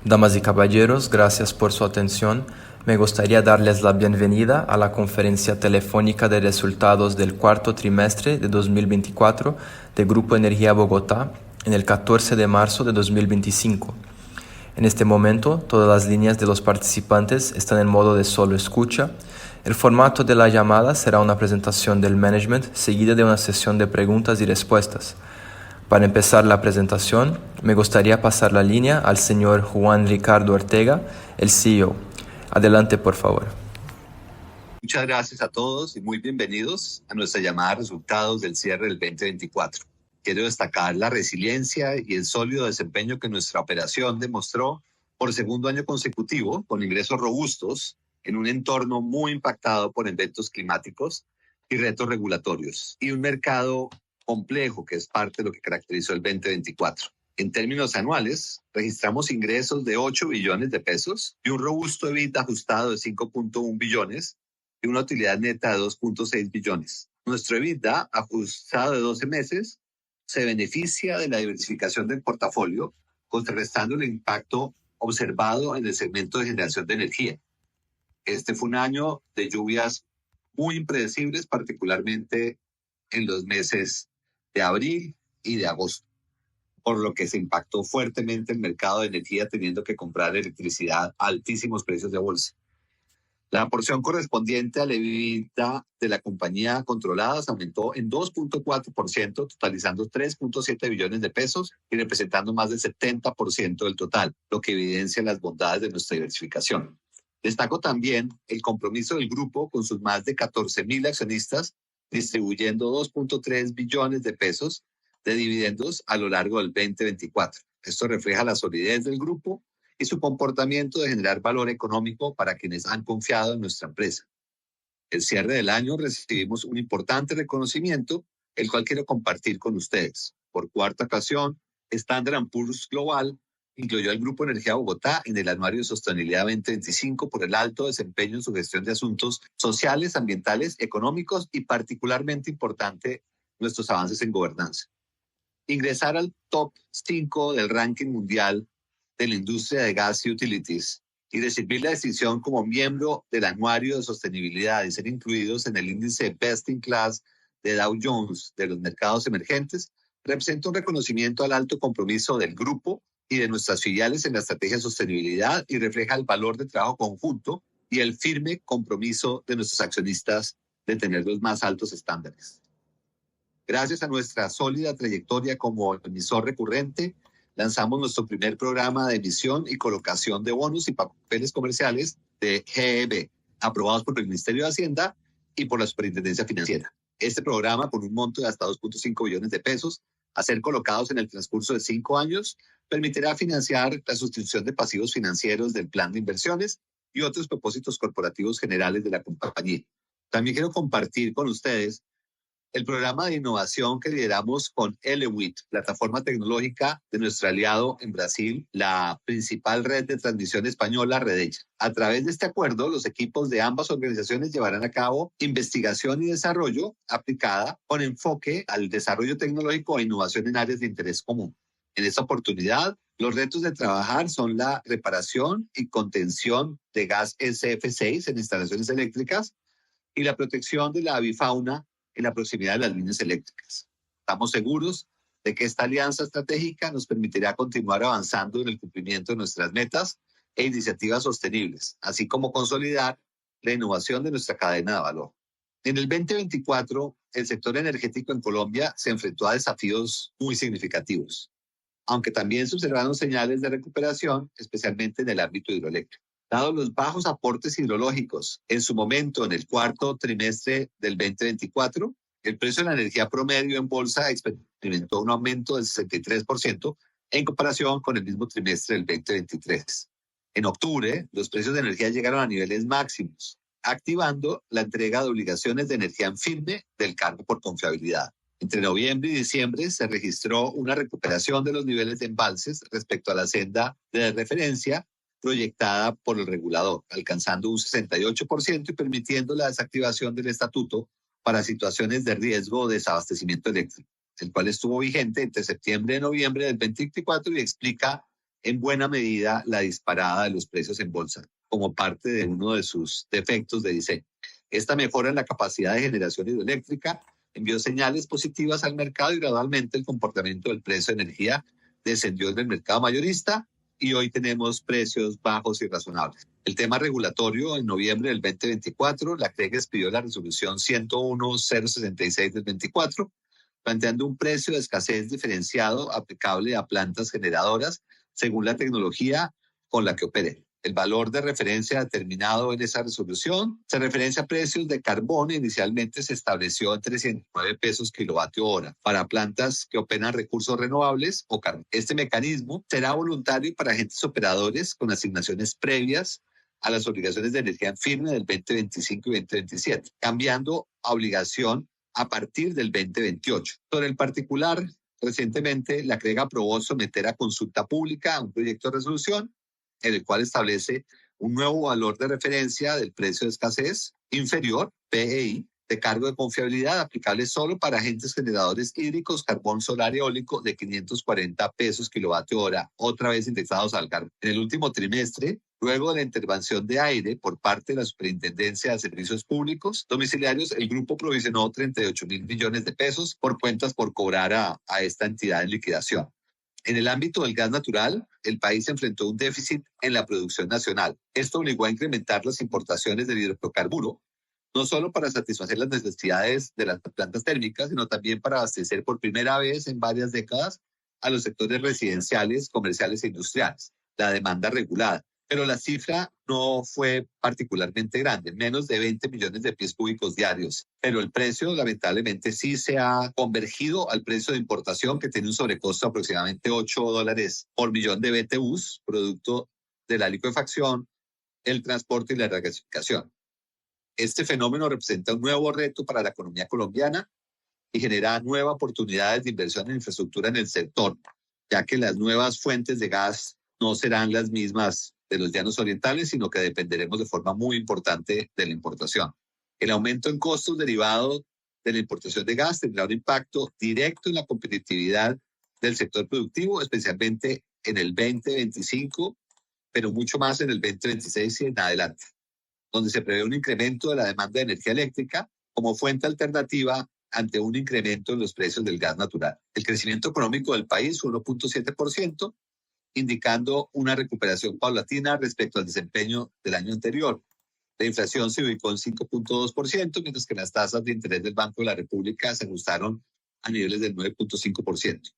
Damas y caballeros, gracias por su atención. Me gustaría darles la bienvenida a la conferencia telefónica de resultados del cuarto trimestre de 2024 de Grupo Energía Bogotá en el 14 de marzo de 2025. En este momento, todas las líneas de los participantes están en modo de solo escucha. El formato de la llamada será una presentación del management seguida de una sesión de preguntas y respuestas. Para empezar la presentación, me gustaría pasar la línea al señor Juan Ricardo Ortega, el CEO. Adelante, por favor. Muchas gracias a todos y muy bienvenidos a nuestra llamada de resultados del cierre del 2024. Quiero destacar la resiliencia y el sólido desempeño que nuestra operación demostró por segundo año consecutivo, con ingresos robustos en un entorno muy impactado por eventos climáticos y retos regulatorios, y un mercado complejo que es parte de lo que caracterizó el 2024. En términos anuales, registramos ingresos de 8 billones de pesos y un robusto EBITDA ajustado de 5.1 billones y una utilidad neta de 2.6 billones. Nuestro EBITDA ajustado de 12 meses se beneficia de la diversificación del portafolio, contrarrestando el impacto observado en el segmento de generación de energía. Este fue un año de lluvias muy impredecibles, particularmente en los meses de abril y de agosto, por lo que se impactó fuertemente el mercado de energía, teniendo que comprar electricidad a altísimos precios de bolsa. La porción correspondiente al EBITDA de la compañía controlada se aumentó en 2.4%, totalizando 3.7 billones de pesos y representando más del 70% del total, lo que evidencia las bondades de nuestra diversificación. Destaco también el compromiso del grupo con sus más de 14,000 accionistas, distribuyendo 2.3 billones de pesos de dividendos a lo largo del 2024. Esto refleja la solidez del grupo y su comportamiento de generar valor económico para quienes han confiado en nuestra empresa. El cierre del año recibimos un importante reconocimiento, el cual quiero compartir con ustedes. Por cuarta ocasión, Standard & Poor's Global incluyó al Grupo Energía Bogotá en el Anuario de Sostenibilidad 2025 por el alto desempeño en su gestión de asuntos sociales, ambientales, económicos y particularmente importante nuestros avances en gobernanza. Ingresar al top 5 del ranking mundial de la industria de gas y utilities y recibir la distinción como miembro del Anuario de Sostenibilidad y ser incluidos en el índice Best in Class de Dow Jones de los mercados emergentes representa un reconocimiento al alto compromiso del grupo y de nuestras filiales en la estrategia de sostenibilidad y refleja el valor de trabajo conjunto y el firme compromiso de nuestros accionistas de tener los más altos estándares. Gracias a nuestra sólida trayectoria como emisor recurrente, lanzamos nuestro primer programa de emisión y colocación de bonos y papeles comerciales de GEB, aprobados por el Ministerio de Hacienda y por la Superintendencia Financiera. Este programa, con un monto de hasta 2.5 billones de pesos, a ser colocados en el transcurso de 5 años, permitirá financiar la sustitución de pasivos financieros del plan de inversiones y otros propósitos corporativos generales de la compañía. También quiero compartir con ustedes el programa de innovación que lideramos con Elewit, plataforma tecnológica de nuestro aliado en Brasil, la principal red de transmisión española, Redeia. A través de este acuerdo, los equipos de ambas organizaciones llevarán a cabo investigación y desarrollo aplicada con enfoque al desarrollo tecnológico e innovación en áreas de interés común. En esta oportunidad, los retos de trabajar son la reparación y contención de gas SF6 en instalaciones eléctricas y la protección de la avifauna en la proximidad de las líneas eléctricas. Estamos seguros de que esta alianza estratégica nos permitirá continuar avanzando en el cumplimiento de nuestras metas e iniciativas sostenibles, así como consolidar la innovación de nuestra cadena de valor. En el 2024, el sector energético en Colombia se enfrentó a desafíos muy significativos, aunque también se observaron señales de recuperación, especialmente en el ámbito hidroeléctrico. Dados los bajos aportes hidrológicos en su momento en el cuarto trimestre del 2024, el precio de la energía promedio en bolsa experimentó un aumento del 63% en comparación con el mismo trimestre del 2023. En octubre, los precios de energía llegaron a niveles máximos, activando la entrega de obligaciones de energía en firme del cargo por confiabilidad. Entre noviembre y diciembre se registró una recuperación de los niveles de embalses respecto a la senda de referencia proyectada por el regulador, alcanzando un 68% y permitiendo la desactivación del estatuto para situaciones de riesgo de desabastecimiento eléctrico, el cual estuvo vigente entre septiembre y noviembre del 2024 y explica en buena medida la disparada de los precios en bolsa, como parte de uno de sus defectos de diseño. Esta mejora en la capacidad de generación hidroeléctrica envió señales positivas al mercado y gradualmente el comportamiento del precio de energía descendió en el mercado mayorista y hoy tenemos precios bajos y razonables. El tema regulatorio, en noviembre del 2024, la CREG expidió la resolución 101-066 del 24, planteando un precio de escasez diferenciado aplicable a plantas generadoras según la tecnología con la que operen. El valor de referencia determinado en esa resolución se referencia a precios de carbón. Inicialmente se estableció en 309 pesos kilovatio hora para plantas que operan recursos renovables o carbón. Este mecanismo será voluntario para agentes operadores con asignaciones previas a las obligaciones de energía en firme del 2025 y 2027, cambiando a obligación a partir del 2028. Sobre el particular, recientemente la CREG aprobó someter a consulta pública un proyecto de resolución en el cual establece un nuevo valor de referencia del precio de escasez inferior, PEI, de cargo de confiabilidad aplicable solo para agentes generadores hídricos, carbón solar y eólico de 540 pesos kilovatio hora, otra vez indexados al carbón. En el último trimestre, luego de la intervención de aire por parte de la Superintendencia de Servicios Públicos Domiciliarios, el grupo provisionó 38.000 millones de pesos por cuentas por cobrar a esta entidad en liquidación. En el ámbito del gas natural, el país enfrentó un déficit en la producción nacional. Esto obligó a incrementar las importaciones del hidrocarburo, no solo para satisfacer las necesidades de las plantas térmicas, sino también para abastecer por primera vez en varias décadas a los sectores residenciales, comerciales e industriales, la demanda regulada. Pero la cifra no fue particularmente grande, menos de 20 millones de pies cúbicos diarios. Pero el precio, lamentablemente, sí se ha convergido al precio de importación, que tiene un sobrecosto de aproximadamente $8 por millón de BTUs, producto de la licuefacción, el transporte y la regasificación. Este fenómeno representa un nuevo reto para la economía colombiana y genera nuevas oportunidades de inversión en infraestructura en el sector, ya que las nuevas fuentes de gas no serán las mismas de los llanos orientales, sino que dependeremos de forma muy importante de la importación. El aumento en costos derivado de la importación de gas tendrá un impacto directo en la competitividad del sector productivo, especialmente en el 2025, pero mucho más en el 2026 y en adelante, donde se prevé un incremento de la demanda de energía eléctrica como fuente alternativa ante un incremento en los precios del gas natural. El crecimiento económico del país fue 1.7%, indicando una recuperación paulatina respecto al desempeño del año anterior. La inflación se ubicó en 5.2%, mientras que las tasas de interés del Banco de la República se ajustaron a niveles del 9.5%.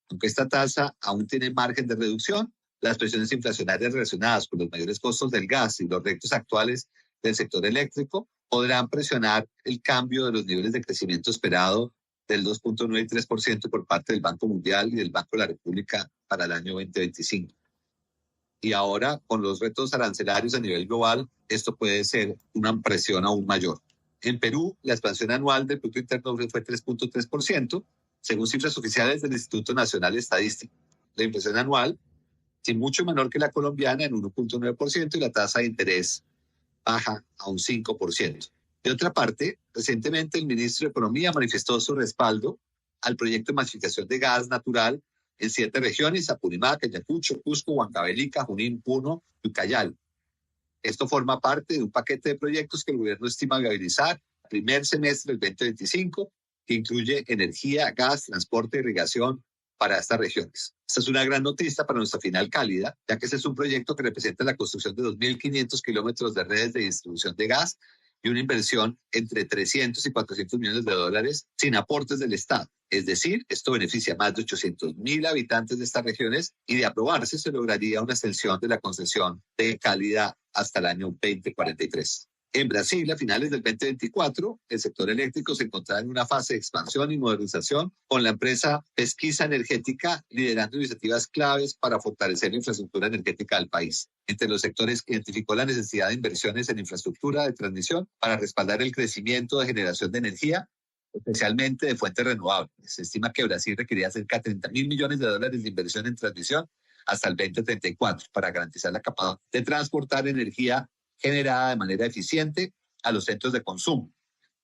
Aunque esta tasa aún tiene margen de reducción, las presiones inflacionarias relacionadas con los mayores costos del gas y los retos actuales del sector eléctrico podrán presionar el cambio de los niveles de crecimiento esperado del 2.9 y 3% por parte del Banco Mundial y del Banco de la República para el año 2025. Y ahora, con los retos arancelarios a nivel global, esto puede ser una presión aún mayor. En Perú, la expansión anual del Producto Interno fue 3.3%, según cifras oficiales del Instituto Nacional de Estadística. La inflación anual, sí, mucho menor que la colombiana, en 1.9%, y la tasa de interés baja a un 5%. De otra parte, recientemente el ministro de Economía manifestó su respaldo al proyecto de masificación de gas natural en 7 regiones: Apurímac, Ayacucho, Cusco, Huancavelica, Junín, Puno y Ucayali. Esto forma parte de un paquete de proyectos que el gobierno estima viabilizar el primer semestre del 2025, que incluye energía, gas, transporte y irrigación para estas regiones. Esta es una gran noticia para nuestra final cálida, ya que este es un proyecto que representa la construcción de 2.500 kilómetros de redes de distribución de gas y una inversión entre 300 y 400 millones de dólares sin aportes del Estado. Es decir, esto beneficia a más de 800.000 habitantes de estas regiones, y de aprobarse se lograría una extensión de la concesión de Cálida hasta el año 2043. En Brasil, a finales del 2024, el sector eléctrico se encontraba en una fase de expansión y modernización, con la empresa Pesquisa Energética liderando iniciativas claves para fortalecer la infraestructura energética del país. Entre los sectores, identificó la necesidad de inversiones en infraestructura de transmisión para respaldar el crecimiento de generación de energía, especialmente de fuentes renovables. Se estima que Brasil requería cerca de $30.000 millones de inversión en transmisión hasta el 2034 para garantizar la capacidad de transportar energía generada de manera eficiente a los centros de consumo,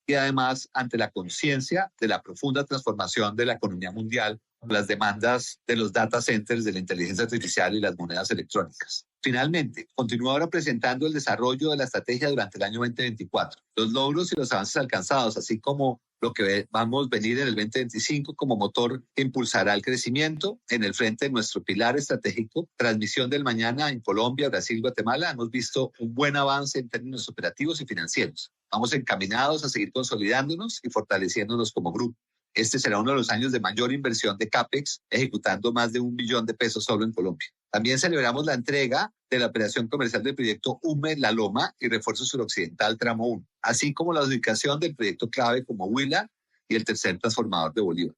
y además ante la conciencia de la profunda transformación de la economía mundial las demandas de los data centers, de la inteligencia artificial y las monedas electrónicas. Finalmente, continúa ahora presentando el desarrollo de la estrategia durante el año 2024, los logros y los avances alcanzados, así como lo que vamos a venir en el 2025 como motor que impulsará el crecimiento en el frente de nuestro pilar estratégico, transmisión del mañana en Colombia, Brasil, Guatemala. Hemos visto un buen avance en términos operativos y financieros. Vamos encaminados a seguir consolidándonos y fortaleciéndonos como grupo. Este será uno de los años de mayor inversión de CAPEX, ejecutando más de $1 billón solo en Colombia. También celebramos la entrega de la operación comercial del proyecto UME La Loma y Refuerzo Suroccidental Tramo 1, así como la ubicación del proyecto clave como Huila y el tercer transformador de Bolívar.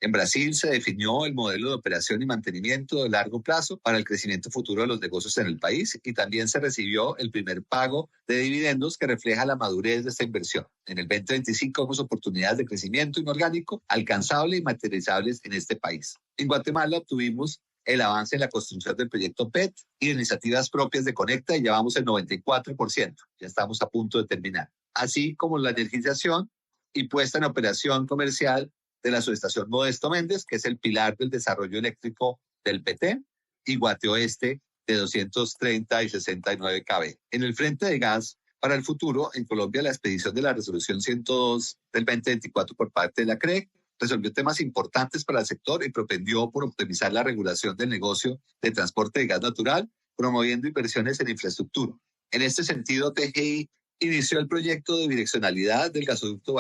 En Brasil se definió el modelo de operación y mantenimiento de largo plazo para el crecimiento futuro de los negocios en el país y también se recibió el primer pago de dividendos que refleja la madurez de esta inversión. En el 2025 vemos oportunidades de crecimiento inorgánico alcanzables y materializables en este país. En Guatemala obtuvimos el avance en la construcción del proyecto PET y de iniciativas propias de Conecta y llevamos el 94%. Ya estamos a punto de terminar. Así como la energización y puesta en operación comercial de la subestación Modesto Méndez, que es el pilar del desarrollo eléctrico del PT, y Guate Oeste de 230 y 69 kV. En el frente de gas para el futuro, en Colombia, la expedición de la resolución 102 del 2024 por parte de la CREC resolvió temas importantes para el sector y propendió por optimizar la regulación del negocio de transporte de gas natural, promoviendo inversiones en infraestructura. En este sentido, TGI inició el proyecto de direccionalidad del gasoducto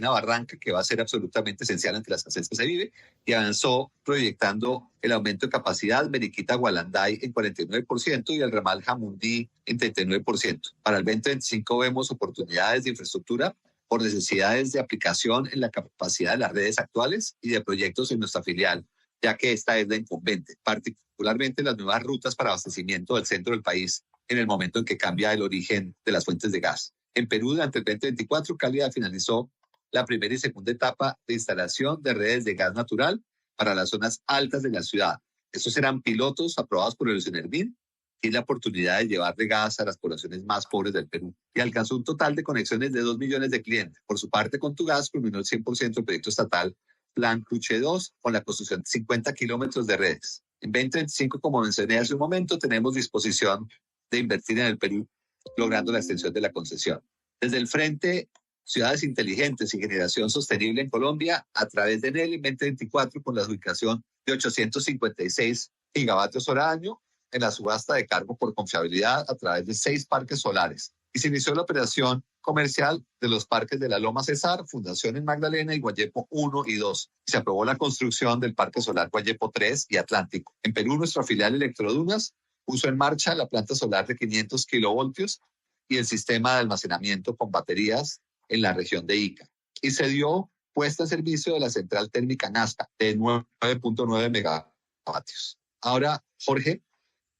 Barranca, que va a ser absolutamente esencial ante la escasez que se vive, y avanzó proyectando el aumento de capacidad Meriquita-Gualanday en 49% y el ramal Jamundí en 39%. Para el 2025 vemos oportunidades de infraestructura por necesidades de aplicación en la capacidad de las redes actuales y de proyectos en nuestra filial, ya que esta es la incumbente, particularmente las nuevas rutas para abastecimiento del centro del país en el momento en que cambia el origen de las fuentes de gas. En Perú, durante el 2024, Cálida finalizó la primera y segunda etapa de instalación de redes de gas natural para las zonas altas de la ciudad. Estos serán pilotos aprobados por el CNERVIN y la oportunidad de llevar de gas a las poblaciones más pobres del Perú. Y alcanzó un total de conexiones de 2 millones de clientes. Por su parte, Contugas culminó el 100% del proyecto estatal Plan Cuche 2 con la construcción de 50 kilómetros de redes. En 2025, como mencioné hace un momento, tenemos disposición de invertir en el Perú, logrando la extensión de la concesión. Desde el Frente Ciudades Inteligentes y Generación Sostenible en Colombia, a través de ENEL en 2024, con la ubicación de 856 gigavatios hora año en la subasta de cargo por confiabilidad a través de 6 parques solares. Y se inició la operación comercial de los parques de la Loma Cesar, Fundación en Magdalena y Guayepo 1 y 2. Se aprobó la construcción del Parque Solar Guayepo 3 y Atlántico. En Perú, nuestra filial Electrodunas puso en marcha la planta solar de 500 kilovoltios y el sistema de almacenamiento con baterías en la región de Ica. Y se dio puesta en servicio de la central térmica Nazca de 9.9 megavatios. Ahora, Jorge,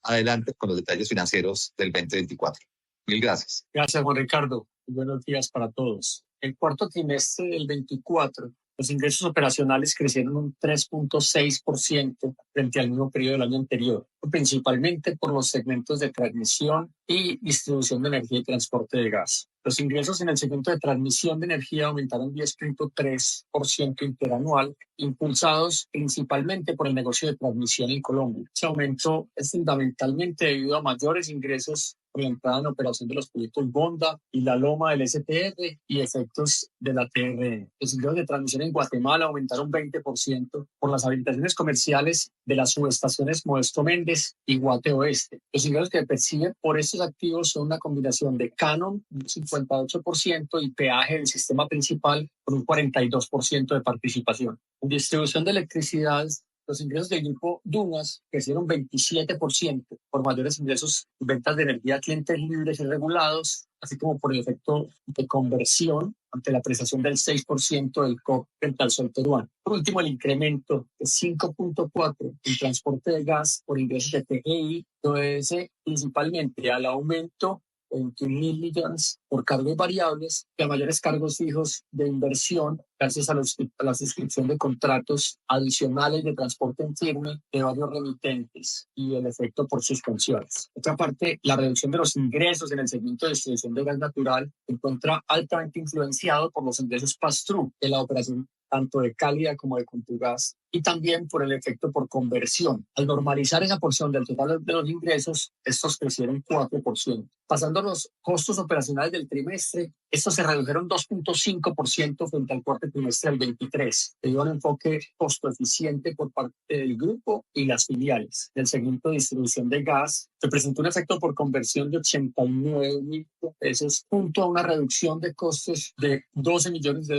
adelante con los detalles financieros del 2024. Mil gracias. Gracias, Juan Ricardo. Buenos días para todos. El cuarto trimestre del 24, los ingresos operacionales crecieron un 3.6% frente al mismo periodo del año anterior, principalmente por los segmentos de transmisión y distribución de energía y transporte de gas. Los ingresos en el segmento de transmisión de energía aumentaron 10.3% interanual, impulsados principalmente por el negocio de transmisión en Colombia. Ese aumento es fundamentalmente debido a mayores ingresos por la entrada en operación de los proyectos Bonda y La Loma del STR y efectos de la TRN. Los ingresos de transmisión en Guatemala aumentaron 20% por las habilitaciones comerciales de las subestaciones Modesto Méndez y Guate Oeste. Los ingresos que perciben por estos activos son una combinación de canon, un 58%, y peaje del sistema principal con un 42% de participación. En distribución de electricidad, los ingresos del grupo Dunas crecieron 27% por mayores ingresos en ventas de energía a clientes libres y regulados, así como por el efecto de conversión ante la apreciación del 6% del COP frente al sol peruano. Por último, el incremento de 5.4% en transporte de gas por ingresos de TGI obedece principalmente al aumento de 21.000 millones por cargos variables y a mayores cargos fijos de inversión gracias a la suscripción de contratos adicionales de transporte en firme de varios remitentes y el efecto por suspensiones. Por otra parte, la reducción de los ingresos en el segmento de distribución de gas natural se encuentra altamente influenciado por los ingresos pass-through de la operación tanto de Cálida como de Contugas y también por el efecto por conversión. Al normalizar esa porción del total de los ingresos, estos crecieron 4%. Pasando a los costos operacionales del trimestre, estos se redujeron 2.5% frente al cuarto trimestre del 23, debido a un enfoque costo eficiente por parte del grupo y las filiales. En el segmento de distribución de gas, se presentó un efecto por conversión de 89.000 pesos, junto a una reducción de costos de $12 millones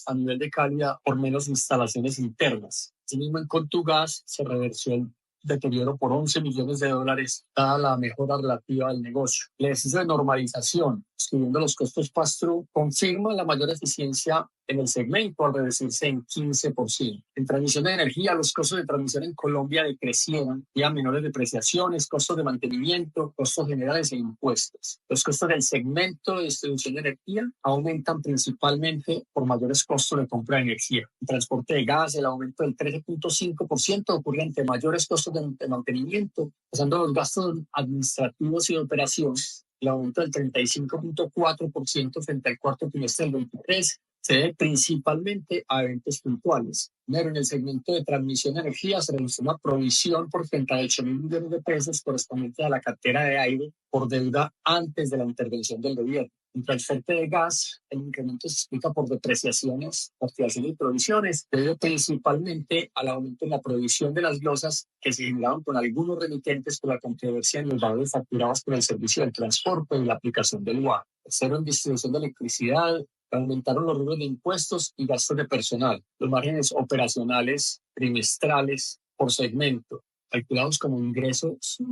a nivel de calidad por menos instalaciones internas. Asimismo, en Contugas se reversió el deterioro por $11 millones, dada la mejora relativa del negocio. El ejercicio de normalización, excluyendo los costos pass-through, confirma la mayor eficiencia en el segmento al reducirse en 15%. En transmisión de energía, los costos de transmisión en Colombia decrecieron y a menores depreciaciones, costos de mantenimiento, costos generales e impuestos. Los costos del segmento de distribución de energía aumentan principalmente por mayores costos de compra de energía. En transporte de gas, el aumento del 13.5% ocurre ante mayores costos de mantenimiento, pasando los gastos administrativos y de operación. El aumento del 35.4% frente al cuarto trimestre del 23 se debe principalmente a eventos puntuales. Primero, en el segmento de transmisión de energía se realizó una provisión por 38.000 millones de pesos correspondiente a la cartera de aire por deuda antes de la intervención del gobierno. En transporte de gas, el incremento se explica por depreciaciones, activaciones y provisiones, debido principalmente al aumento en la provisión de las glosas que se generaron con algunos remitentes por la controversia en los valores facturados por el servicio del transporte y la aplicación del WA. Tercero, en distribución de electricidad, aumentaron los rubros de impuestos y gastos de personal. Los márgenes operacionales trimestrales por segmento, calculados como ingresos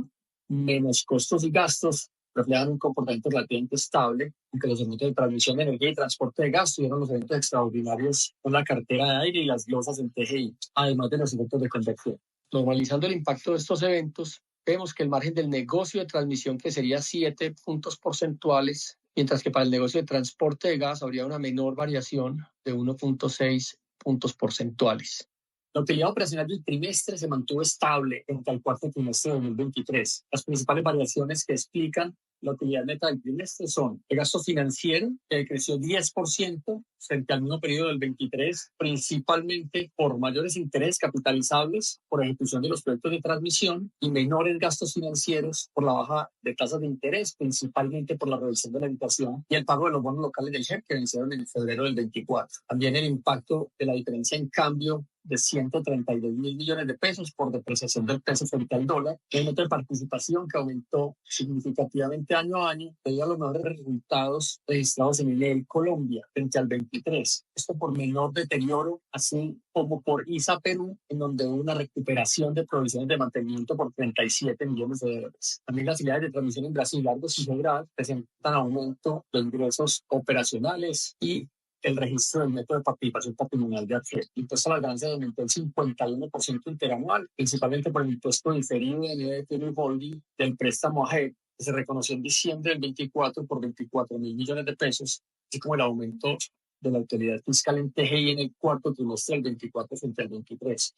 menos costos y gastos, reflejan un comportamiento relativamente estable, aunque los segmentos de transmisión de energía y transporte de gas tuvieron los eventos extraordinarios con la cartera de aire y las glosas en TGI, además de los efectos de conversión. Normalizando el impacto de estos eventos, vemos que el margen del negocio de transmisión crecería 7 puntos porcentuales, mientras que para el negocio de transporte de gas habría una menor variación de 1.6 puntos porcentuales. La utilidad operacional del trimestre se mantuvo estable frente al cuarto trimestre de 2023. Las principales variaciones que explican la utilidad neta del trimestre son el gasto financiero, que creció 10% frente al mismo periodo del 23, principalmente por mayores intereses capitalizables por ejecución de los proyectos de transmisión y menores gastos financieros por la baja de tasas de interés, principalmente por la reducción de la inflación y el pago de los bonos locales del GEP que vencieron en febrero del 24. También el impacto de la diferencia en cambio de 132.000 millones de pesos por depreciación del peso frente al dólar, el método de participación que aumentó significativamente año a año debido a los mejores resultados registrados en Enel Colombia frente al 23. Esto por menor deterioro, así como por ISA Perú, en donde hubo una recuperación de provisiones de mantenimiento por 37 millones de dólares. También las filiales de transmisión en Brasil, Argos y Gebral presentan aumento de ingresos operacionales y el registro del método de participación patrimonial de ARGEP. El impuesto a las ganancias aumentó el 51% interanual, principalmente por el impuesto diferido de NDT Holding del préstamo a JEP, que se reconoció en diciembre del 24 por 24.000 millones de pesos, así como el aumento de la autoridad fiscal en TGI en el cuarto trimestre del 24 frente al 23.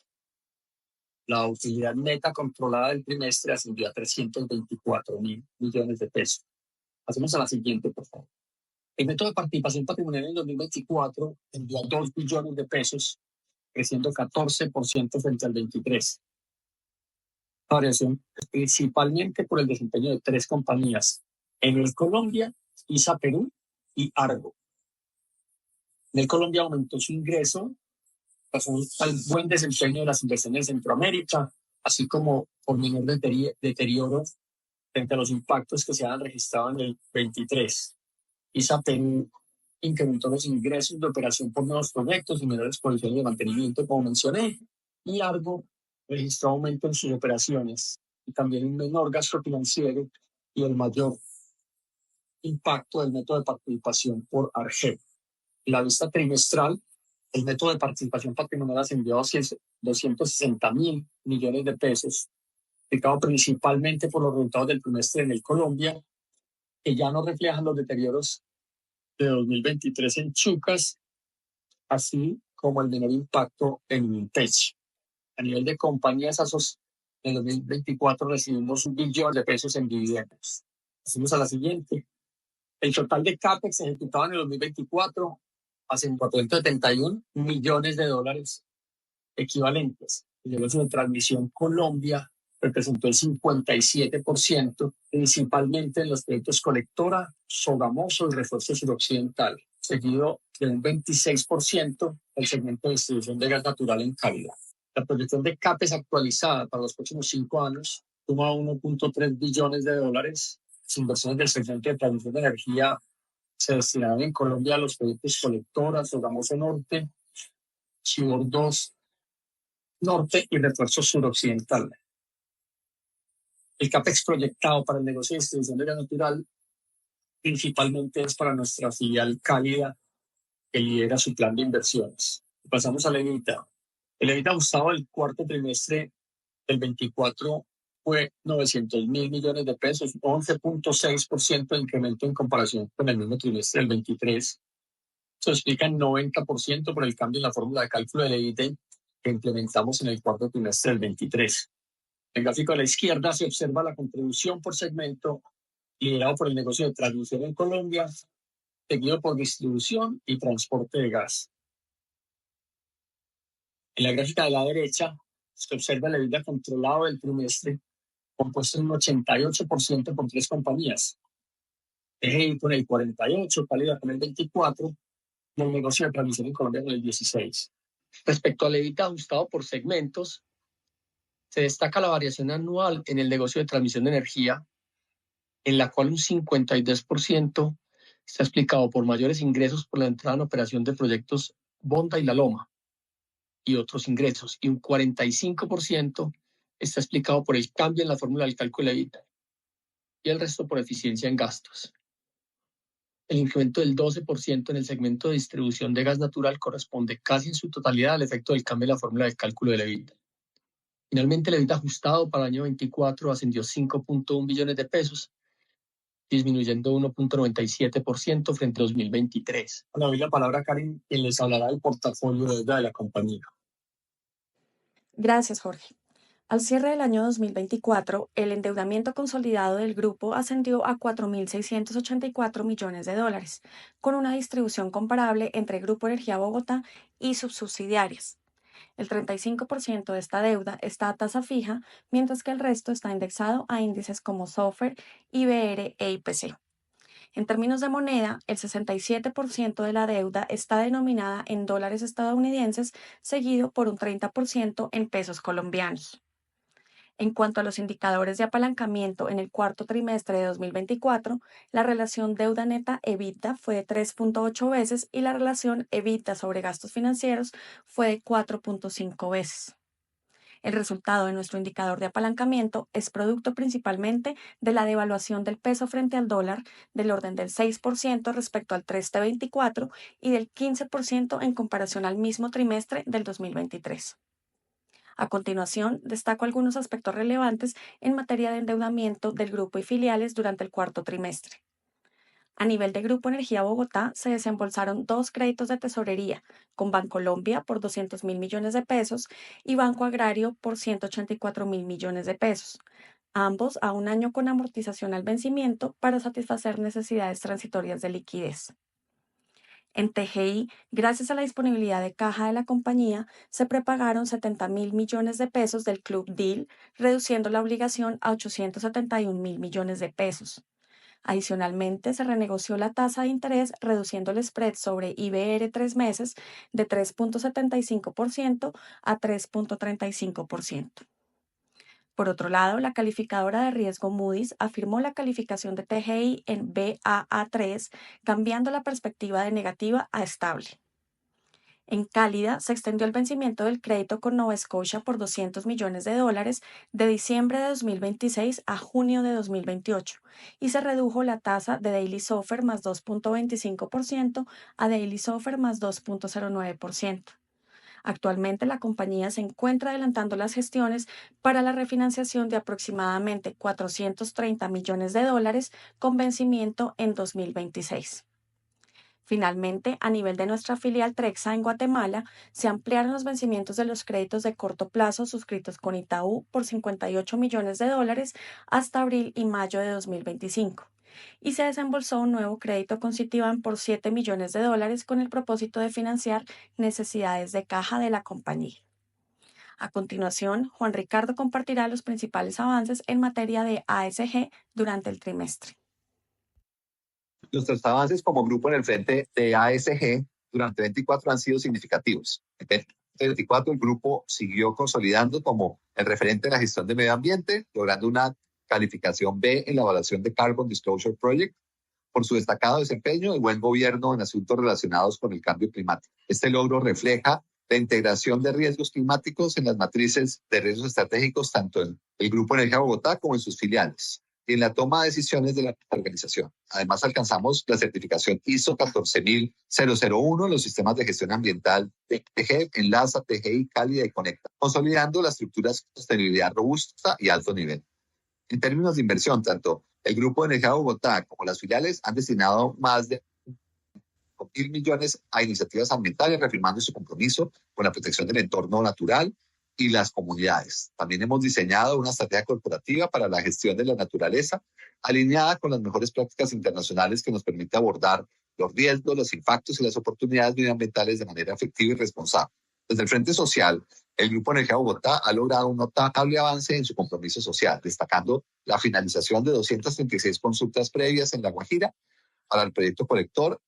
La utilidad neta controlada del trimestre ascendió a 324.000 millones de pesos. Pasemos a la siguiente, por favor. El método de participación patrimonial en 2024 envió 2 billones de pesos, creciendo 14% frente al 23. La variación es principalmente por el desempeño de 3 compañías, Enel Colombia, ISA Perú y Argo. Enel Colombia aumentó su ingreso al buen desempeño de las inversiones en Centroamérica, así como por menor deterioro frente a los impactos que se han registrado en el 23. ISA Perú incrementó los ingresos de operación por nuevos proyectos y menores provisiones de mantenimiento, como mencioné, y Argo registró aumento en sus operaciones y también un menor gasto financiero y el mayor impacto del método de participación por ARGEP. En la vista trimestral, el método de participación patrimonial ascendió a 260.000 millones de pesos, explicado principalmente por los resultados del trimestre en el Colombia, que ya no reflejan los deterioros de 2023 en Chucas, así como el menor impacto en Intech. A nivel de compañías, en 2024 recibimos 1 billón de pesos en dividendos. Pasemos a la siguiente. El total de CAPEX ejecutado en el 2024 hace 471 millones de dólares, equivalentes. El negocio de transmisión Colombia representó el 57%, principalmente en los proyectos Colectora, Sogamoso y Refuerzo Suroccidental, seguido de un 26% el segmento de distribución de gas natural en Cálida. La proyección de CAPEX actualizada para los próximos 5 años suma $1.3 billones. Las inversiones del segmento de transmisión de energía se destinarán en Colombia a los proyectos Colectora, Sogamoso Norte, Chivor 2 Norte y Refuerzo Suroccidental. El CAPEX proyectado para el negocio de distribución de gas natural principalmente es para nuestra filial Cálida, que lidera su plan de inversiones. Pasamos al EBITDA. El EBITDA ajustado del cuarto trimestre del 24 fue $900 mil millones, 11.6% de incremento en comparación con el mismo trimestre del 23. Se explica en 90% por el cambio en la fórmula de cálculo del EBITDA que implementamos en el cuarto trimestre del 23. En el gráfico de la izquierda se observa la contribución por segmento liderado por el negocio de transmisión en Colombia, seguido por distribución y transporte de gas. En la gráfica de la derecha se observa el EBITDA controlado del trimestre, compuesto en un 88% por 3 compañías. TGI con el 48%, Cálida con el 24% y el negocio de transmisión en Colombia con el 16%. Respecto al EBITDA ajustado por segmentos, se destaca la variación anual en el negocio de transmisión de energía, en la cual un 52% está explicado por mayores ingresos por la entrada en operación de proyectos Bonda y La Loma y otros ingresos, y un 45% está explicado por el cambio en la fórmula del cálculo de EBITDA y el resto por eficiencia en gastos. El incremento del 12% en el segmento de distribución de gas natural corresponde casi en su totalidad al efecto del cambio en la fórmula del cálculo del EBITDA. Finalmente, el EBITDA ajustado para el año 24 ascendió $5.1 billones, disminuyendo 1.97% frente a 2023. Ahora doy la palabra a Karen, quien les hablará del portafolio de deuda de la compañía. Gracias, Jorge. Al cierre del año 2024, el endeudamiento consolidado del grupo ascendió a $4.684 millones, con una distribución comparable entre Grupo Energía Bogotá y sus subsidiarias. El 35% de esta deuda está a tasa fija, mientras que el resto está indexado a índices como SOFR, IBR e IPC. En términos de moneda, el 67% de la deuda está denominada en dólares estadounidenses, seguido por un 30% en pesos colombianos. En cuanto a los indicadores de apalancamiento en el cuarto trimestre de 2024, la relación deuda neta EBITDA fue de 3.8 veces y la relación EBITDA sobre gastos financieros fue de 4.5 veces. El resultado de nuestro indicador de apalancamiento es producto principalmente de la devaluación del peso frente al dólar del orden del 6% respecto al 3T24 y del 15% en comparación al mismo trimestre del 2023. A continuación, destaco algunos aspectos relevantes en materia de endeudamiento del grupo y filiales durante el cuarto trimestre. A nivel de Grupo Energía Bogotá, se desembolsaron 2 créditos de tesorería, con Bancolombia por $200.000 millones y Banco Agrario por $184.000 millones, ambos a un año con amortización al vencimiento para satisfacer necesidades transitorias de liquidez. En TGI, gracias a la disponibilidad de caja de la compañía, se prepagaron $70.000 millones del Club Deal, reduciendo la obligación a $871.000 millones. Adicionalmente, se renegoció la tasa de interés, reduciendo el spread sobre IBR 3 meses de 3.75% a 3.35%. Por otro lado, la calificadora de riesgo Moody's afirmó la calificación de TGI en Baa3, cambiando la perspectiva de negativa a estable. En Cálida, se extendió el vencimiento del crédito con Nova Scotia por $200 millones de diciembre de 2026 a junio de 2028 y se redujo la tasa de Daily SOFR más 2.25% a Daily SOFR más 2.09%. Actualmente, la compañía se encuentra adelantando las gestiones para la refinanciación de aproximadamente $430 millones con vencimiento en 2026. Finalmente, a nivel de nuestra filial Trexa en Guatemala, se ampliaron los vencimientos de los créditos de corto plazo suscritos con Itaú por $58 millones hasta abril y mayo de 2025. Y se desembolsó un nuevo crédito con Citibank por $7 millones con el propósito de financiar necesidades de caja de la compañía. A continuación, Juan Ricardo compartirá los principales avances en materia de ASG durante el trimestre. Nuestros avances como grupo en el frente de ASG durante 2024 han sido significativos. En 2024 el grupo siguió consolidando como el referente de la gestión de medio ambiente, logrando una calificación B en la evaluación de Carbon Disclosure Project por su destacado desempeño y buen gobierno en asuntos relacionados con el cambio climático. Este logro refleja la integración de riesgos climáticos en las matrices de riesgos estratégicos tanto en el Grupo Energía Bogotá como en sus filiales y en la toma de decisiones de la organización. Además, alcanzamos la certificación ISO 14001 en los sistemas de gestión ambiental de TG, Enlaza, TGI, Cálida y Conecta, consolidando la estructura de sostenibilidad robusta y alto nivel. En términos de inversión, tanto el Grupo de Energía Bogotá como las filiales han destinado más de 1.000 millones a iniciativas ambientales, reafirmando su compromiso con la protección del entorno natural y las comunidades. También hemos diseñado una estrategia corporativa para la gestión de la naturaleza, alineada con las mejores prácticas internacionales que nos permite abordar los riesgos, los impactos y las oportunidades medioambientales de manera efectiva y responsable. Desde el Frente Social, el Grupo Energía Bogotá ha logrado un notable avance en su compromiso social, destacando la finalización de 236 consultas previas en La Guajira para el proyecto colector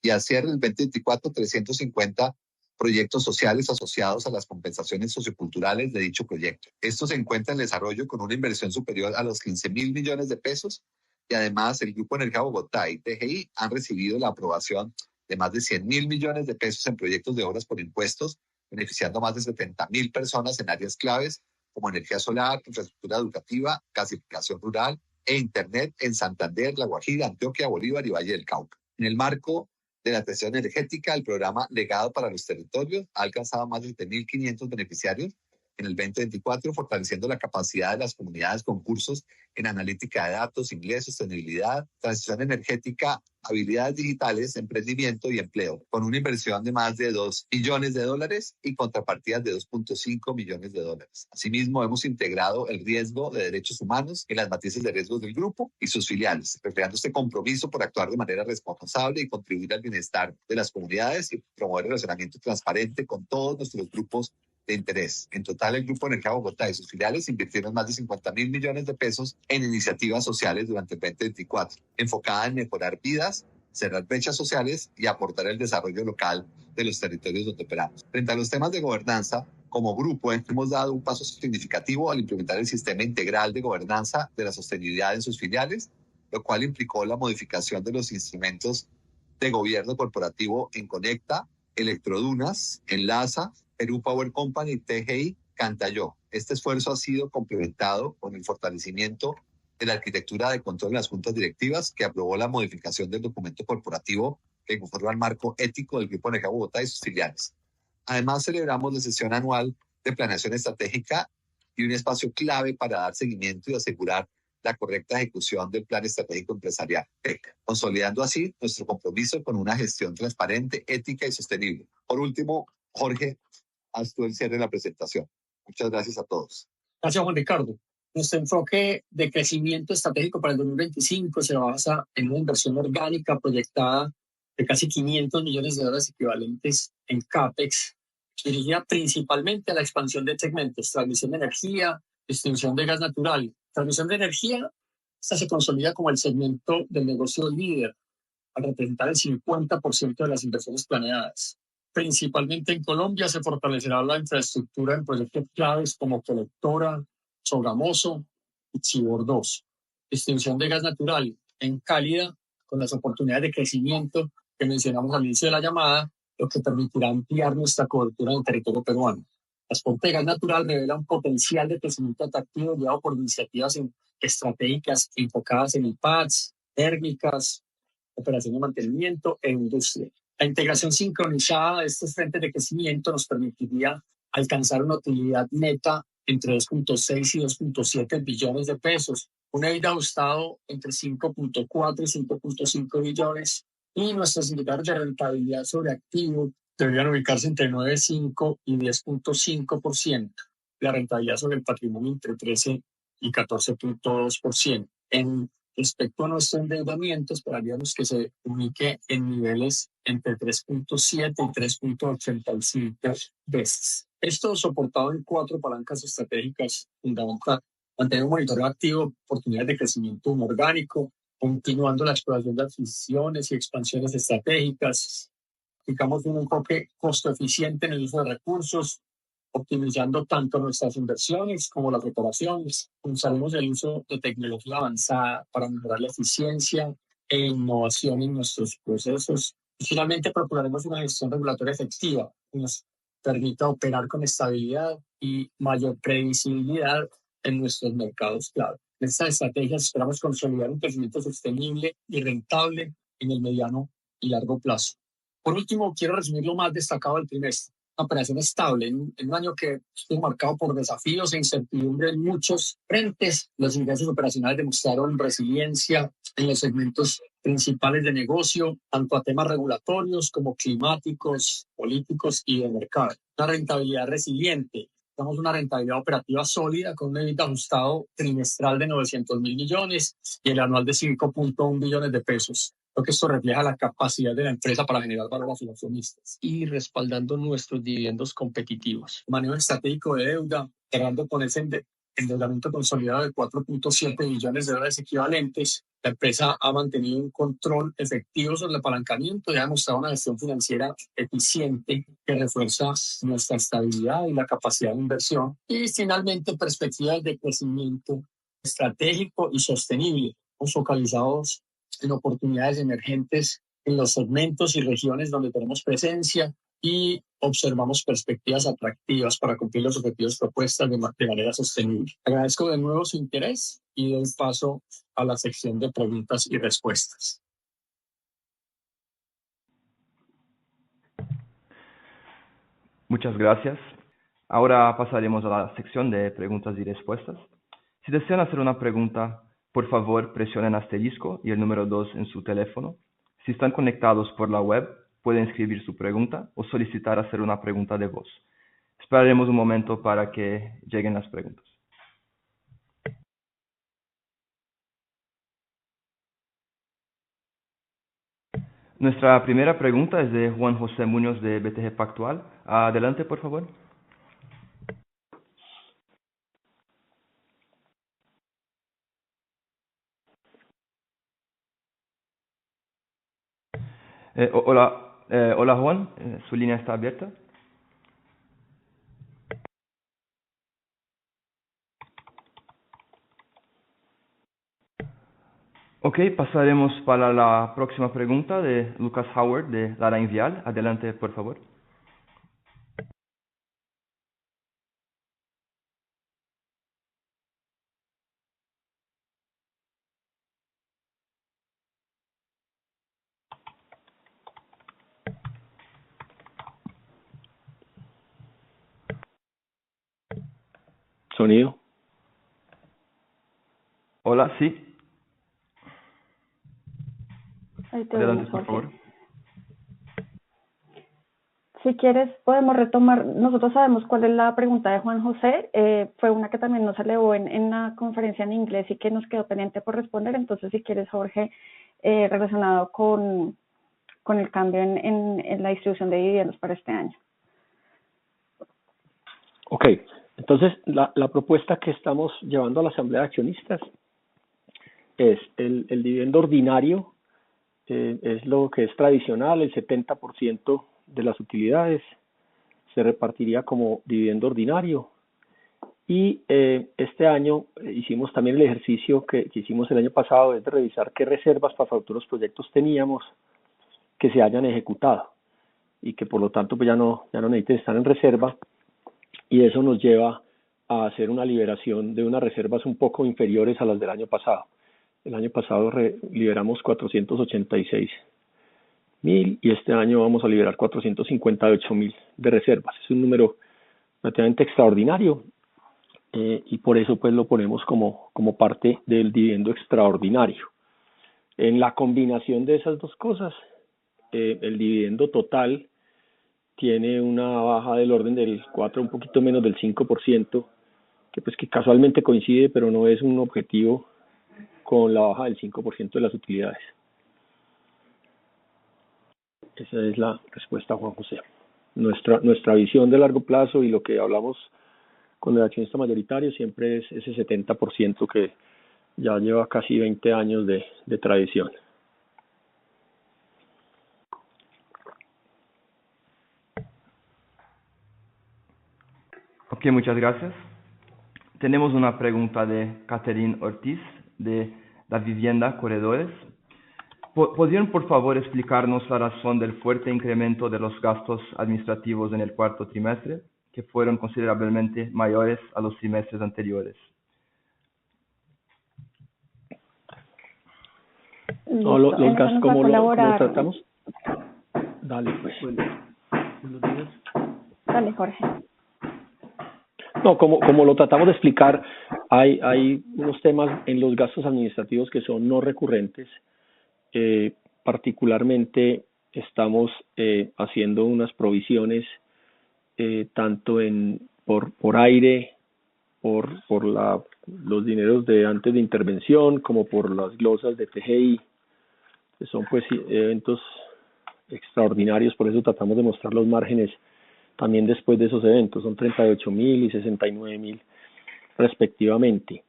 y al cierre del 2024, 350 proyectos sociales asociados a las compensaciones socioculturales de dicho proyecto. Esto se encuentra en desarrollo con una inversión superior a los 15.000 millones de pesos y además el Grupo Energía Bogotá y TGI han recibido la aprobación de más de 100.000 millones de pesos en proyectos de obras por impuestos, beneficiando a más de 70.000 personas en áreas claves como energía solar, infraestructura educativa, gasificación rural e Internet en Santander, La Guajira, Antioquia, Bolívar y Valle del Cauca. En el marco de la transición energética, el programa Legado para los Territorios ha alcanzado más de 7.500 beneficiarios en el 2024, fortaleciendo la capacidad de las comunidades con cursos en analítica de datos, inglés, sostenibilidad, transición energética, habilidades digitales, emprendimiento y empleo, con una inversión de más de $2 millones y contrapartidas de $2.5 millones. Asimismo, hemos integrado el riesgo de derechos humanos en las matrices de riesgos del grupo y sus filiales, reflejando este compromiso por actuar de manera responsable y contribuir al bienestar de las comunidades y promover el relacionamiento transparente con todos nuestros grupos de interés. En total, el Grupo Energía Bogotá y sus filiales invirtieron más de 50.000 millones de pesos en iniciativas sociales durante el 2024, enfocada en mejorar vidas, cerrar brechas sociales y aportar el desarrollo local de los territorios donde operamos. Frente a los temas de gobernanza, como grupo hemos dado un paso significativo al implementar el sistema integral de gobernanza de la sostenibilidad en sus filiales, lo cual implicó la modificación de los instrumentos de gobierno corporativo en Conecta, Electrodunas, Enlaza, Perú Power Company, TGI, Cantayó. Este esfuerzo ha sido complementado con el fortalecimiento de la arquitectura de control de las juntas directivas, que aprobó la modificación del documento corporativo que conforma el marco ético del Grupo Energía Bogotá y sus filiales. Además, celebramos la sesión anual de planeación estratégica y un espacio clave para dar seguimiento y asegurar la correcta ejecución del Plan Estratégico Empresarial, consolidando así nuestro compromiso con una gestión transparente, ética y sostenible. Por último, Jorge, haz tú el cierre de la presentación. Muchas gracias a todos. Gracias, Juan Ricardo. Nuestro enfoque de crecimiento estratégico para el 2025 se basa en una inversión orgánica proyectada de casi $500 millones equivalentes en CAPEX, dirigida principalmente a la expansión de segmentos, transmisión de energía, distribución de gas natural. Transmisión de energía, esta se consolida como el segmento del negocio líder, al representar el 50% de las inversiones planeadas. Principalmente en Colombia se fortalecerá la infraestructura en proyectos claves como Colectora, Sogamoso y Chibor 2. Distribución de gas natural en Cálida, con las oportunidades de crecimiento que mencionamos al inicio de la llamada, lo que permitirá ampliar nuestra cobertura en el territorio peruano. Transporte de gas natural revela un potencial de crecimiento atractivo guiado por iniciativas estratégicas enfocadas en IPADs, térmicas, operación de mantenimiento e industria. La integración sincronizada de estos frentes de crecimiento nos permitiría alcanzar una utilidad neta entre 2.6 y 2.7 billones de pesos, un EBITDA ajustado entre 5.4 y 5.5 billones, y nuestros indicadores de rentabilidad sobre activos deberían ubicarse entre 9.5 y 10.5%, la rentabilidad sobre el patrimonio entre 13 y 14.2%. En respecto a nuestro endeudamiento, esperaríamos que se ubique en niveles entre 3.7 y 3.85 veces. Esto soportado en 4 palancas estratégicas fundamentales. Mantener un monitoreo activo, oportunidades de crecimiento orgánico, continuando la exploración de adquisiciones y expansiones estratégicas. Aplicamos un enfoque costo eficiente en el uso de recursos, optimizando tanto nuestras inversiones como las operaciones. Usaremos el uso de tecnología avanzada para mejorar la eficiencia e innovación en nuestros procesos. Y finalmente, procuraremos una gestión regulatoria efectiva que nos permita operar con estabilidad y mayor previsibilidad en nuestros mercados clave. En estas estrategias esperamos consolidar un crecimiento sostenible y rentable en el mediano y largo plazo. Por último, quiero resumir lo más destacado del trimestre. Una operación estable en un año que estuvo marcado por desafíos e incertidumbre en muchos frentes. Los ingresos operacionales demostraron resiliencia en los segmentos principales de negocio, tanto a temas regulatorios como climáticos, políticos y de mercado. Una rentabilidad resiliente. Tenemos una rentabilidad operativa sólida con un EBITDA ajustado trimestral de 900 mil millones y el anual de 5.1 billones de pesos. Creo que esto refleja la capacidad de la empresa para generar valor a sus accionistas y respaldando nuestros dividendos competitivos. Manejo estratégico de deuda, cerrando con ese endeudamiento consolidado de 4.7 billones de dólares equivalentes. La empresa ha mantenido un control efectivo sobre el apalancamiento y ha demostrado una gestión financiera eficiente que refuerza nuestra estabilidad y la capacidad de inversión. Y finalmente, perspectivas de crecimiento estratégico y sostenible, focalizados en oportunidades emergentes en los segmentos y regiones donde tenemos presencia y observamos perspectivas atractivas para cumplir los objetivos propuestos de manera sostenible. Agradezco de nuevo su interés y doy paso a la sección de preguntas y respuestas. Muchas gracias. Ahora pasaremos a la sección de preguntas y respuestas. Si desean hacer una pregunta, por favor presionen asterisco y el número 2 en su teléfono. Si están conectados por la web, pueden escribir su pregunta o solicitar hacer una pregunta de voz. Esperaremos un momento para que lleguen las preguntas. Nuestra primera pregunta es de Juan José Muñoz de BTG Pactual. Adelante, por favor. Hola Juan, su línea está abierta. Ok, pasaremos para la próxima pregunta de Lucas Howard de Lara Invial. Adelante, por favor. Sonido. Hola, sí. Ahí te Adelante, oímos, por Jorge. favor. Si quieres, podemos retomar. Nosotros sabemos cuál es la pregunta de Juan José. Fue una que también nos elevó en la conferencia en inglés y que nos quedó pendiente por responder. Entonces, si quieres, Jorge, relacionado con el cambio en la distribución de dividendos para este año. Ok, entonces la propuesta que estamos llevando a la Asamblea de Accionistas es el dividendo ordinario, es lo que es tradicional, el 70% de las utilidades se repartiría como dividendo ordinario. Y este año hicimos también el ejercicio que hicimos el año pasado, es de revisar qué reservas para futuros proyectos teníamos que se hayan ejecutado y que por lo tanto pues ya no necesiten estar en reserva, y eso nos lleva a hacer una liberación de unas reservas un poco inferiores a las del año pasado. El año pasado liberamos 486.000 y este año vamos a liberar 458.000 de reservas. Es un número relativamente extraordinario y por eso pues lo ponemos como parte del dividendo extraordinario. En la combinación de esas dos cosas, el dividendo total tiene una baja del orden del 4, un poquito menos del 5%, que casualmente coincide, pero no es un objetivo con la baja del 5% de las utilidades. Esa es la respuesta, Juan José. nuestra visión de largo plazo y lo que hablamos con el accionista mayoritario siempre es ese 70% que ya lleva casi 20 años de tradición. Ok, muchas gracias. Tenemos una pregunta de Catherine Ortiz de La Vivienda Corredores. ¿Podrían, por favor, explicarnos la razón del fuerte incremento de los gastos administrativos en el cuarto trimestre, que fueron considerablemente mayores a los trimestres anteriores? Los gastos, ¿cómo lo tratamos? Dale, pues. Buenos días. Dale, Jorge. No, como lo tratamos de explicar, hay unos temas en los gastos administrativos que son no recurrentes. Particularmente estamos haciendo unas provisiones tanto por aire, por los dineros de antes de intervención, como por las glosas de TGI, que son pues eventos extraordinarios. Por eso tratamos de mostrar los márgenes también después de esos eventos. Son 38.000 y 69.000 respectivamente.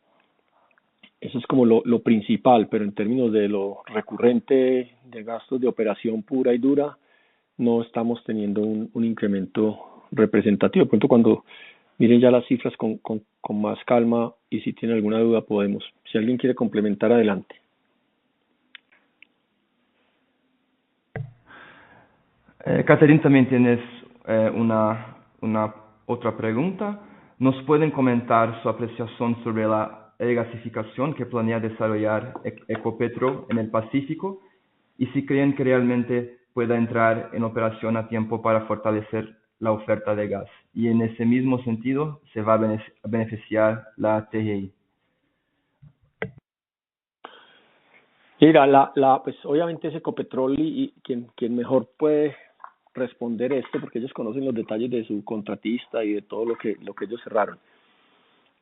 Eso es como lo principal, pero en términos de lo recurrente de gastos de operación pura y dura, no estamos teniendo un incremento representativo. De pronto, cuando miren ya las cifras con más calma y si tienen alguna duda podemos. Si alguien quiere complementar, adelante. Catherine, también tienes una otra pregunta. ¿Nos pueden comentar su apreciación sobre la regasificación que planea desarrollar Ecopetro en el Pacífico y si creen que realmente pueda entrar en operación a tiempo para fortalecer la oferta de gas? Y en ese mismo sentido, ¿se va a beneficiar la TGI? Mira, pues obviamente es Ecopetrol y quien mejor puede responder esto, porque ellos conocen los detalles de su contratista y de todo lo que ellos cerraron.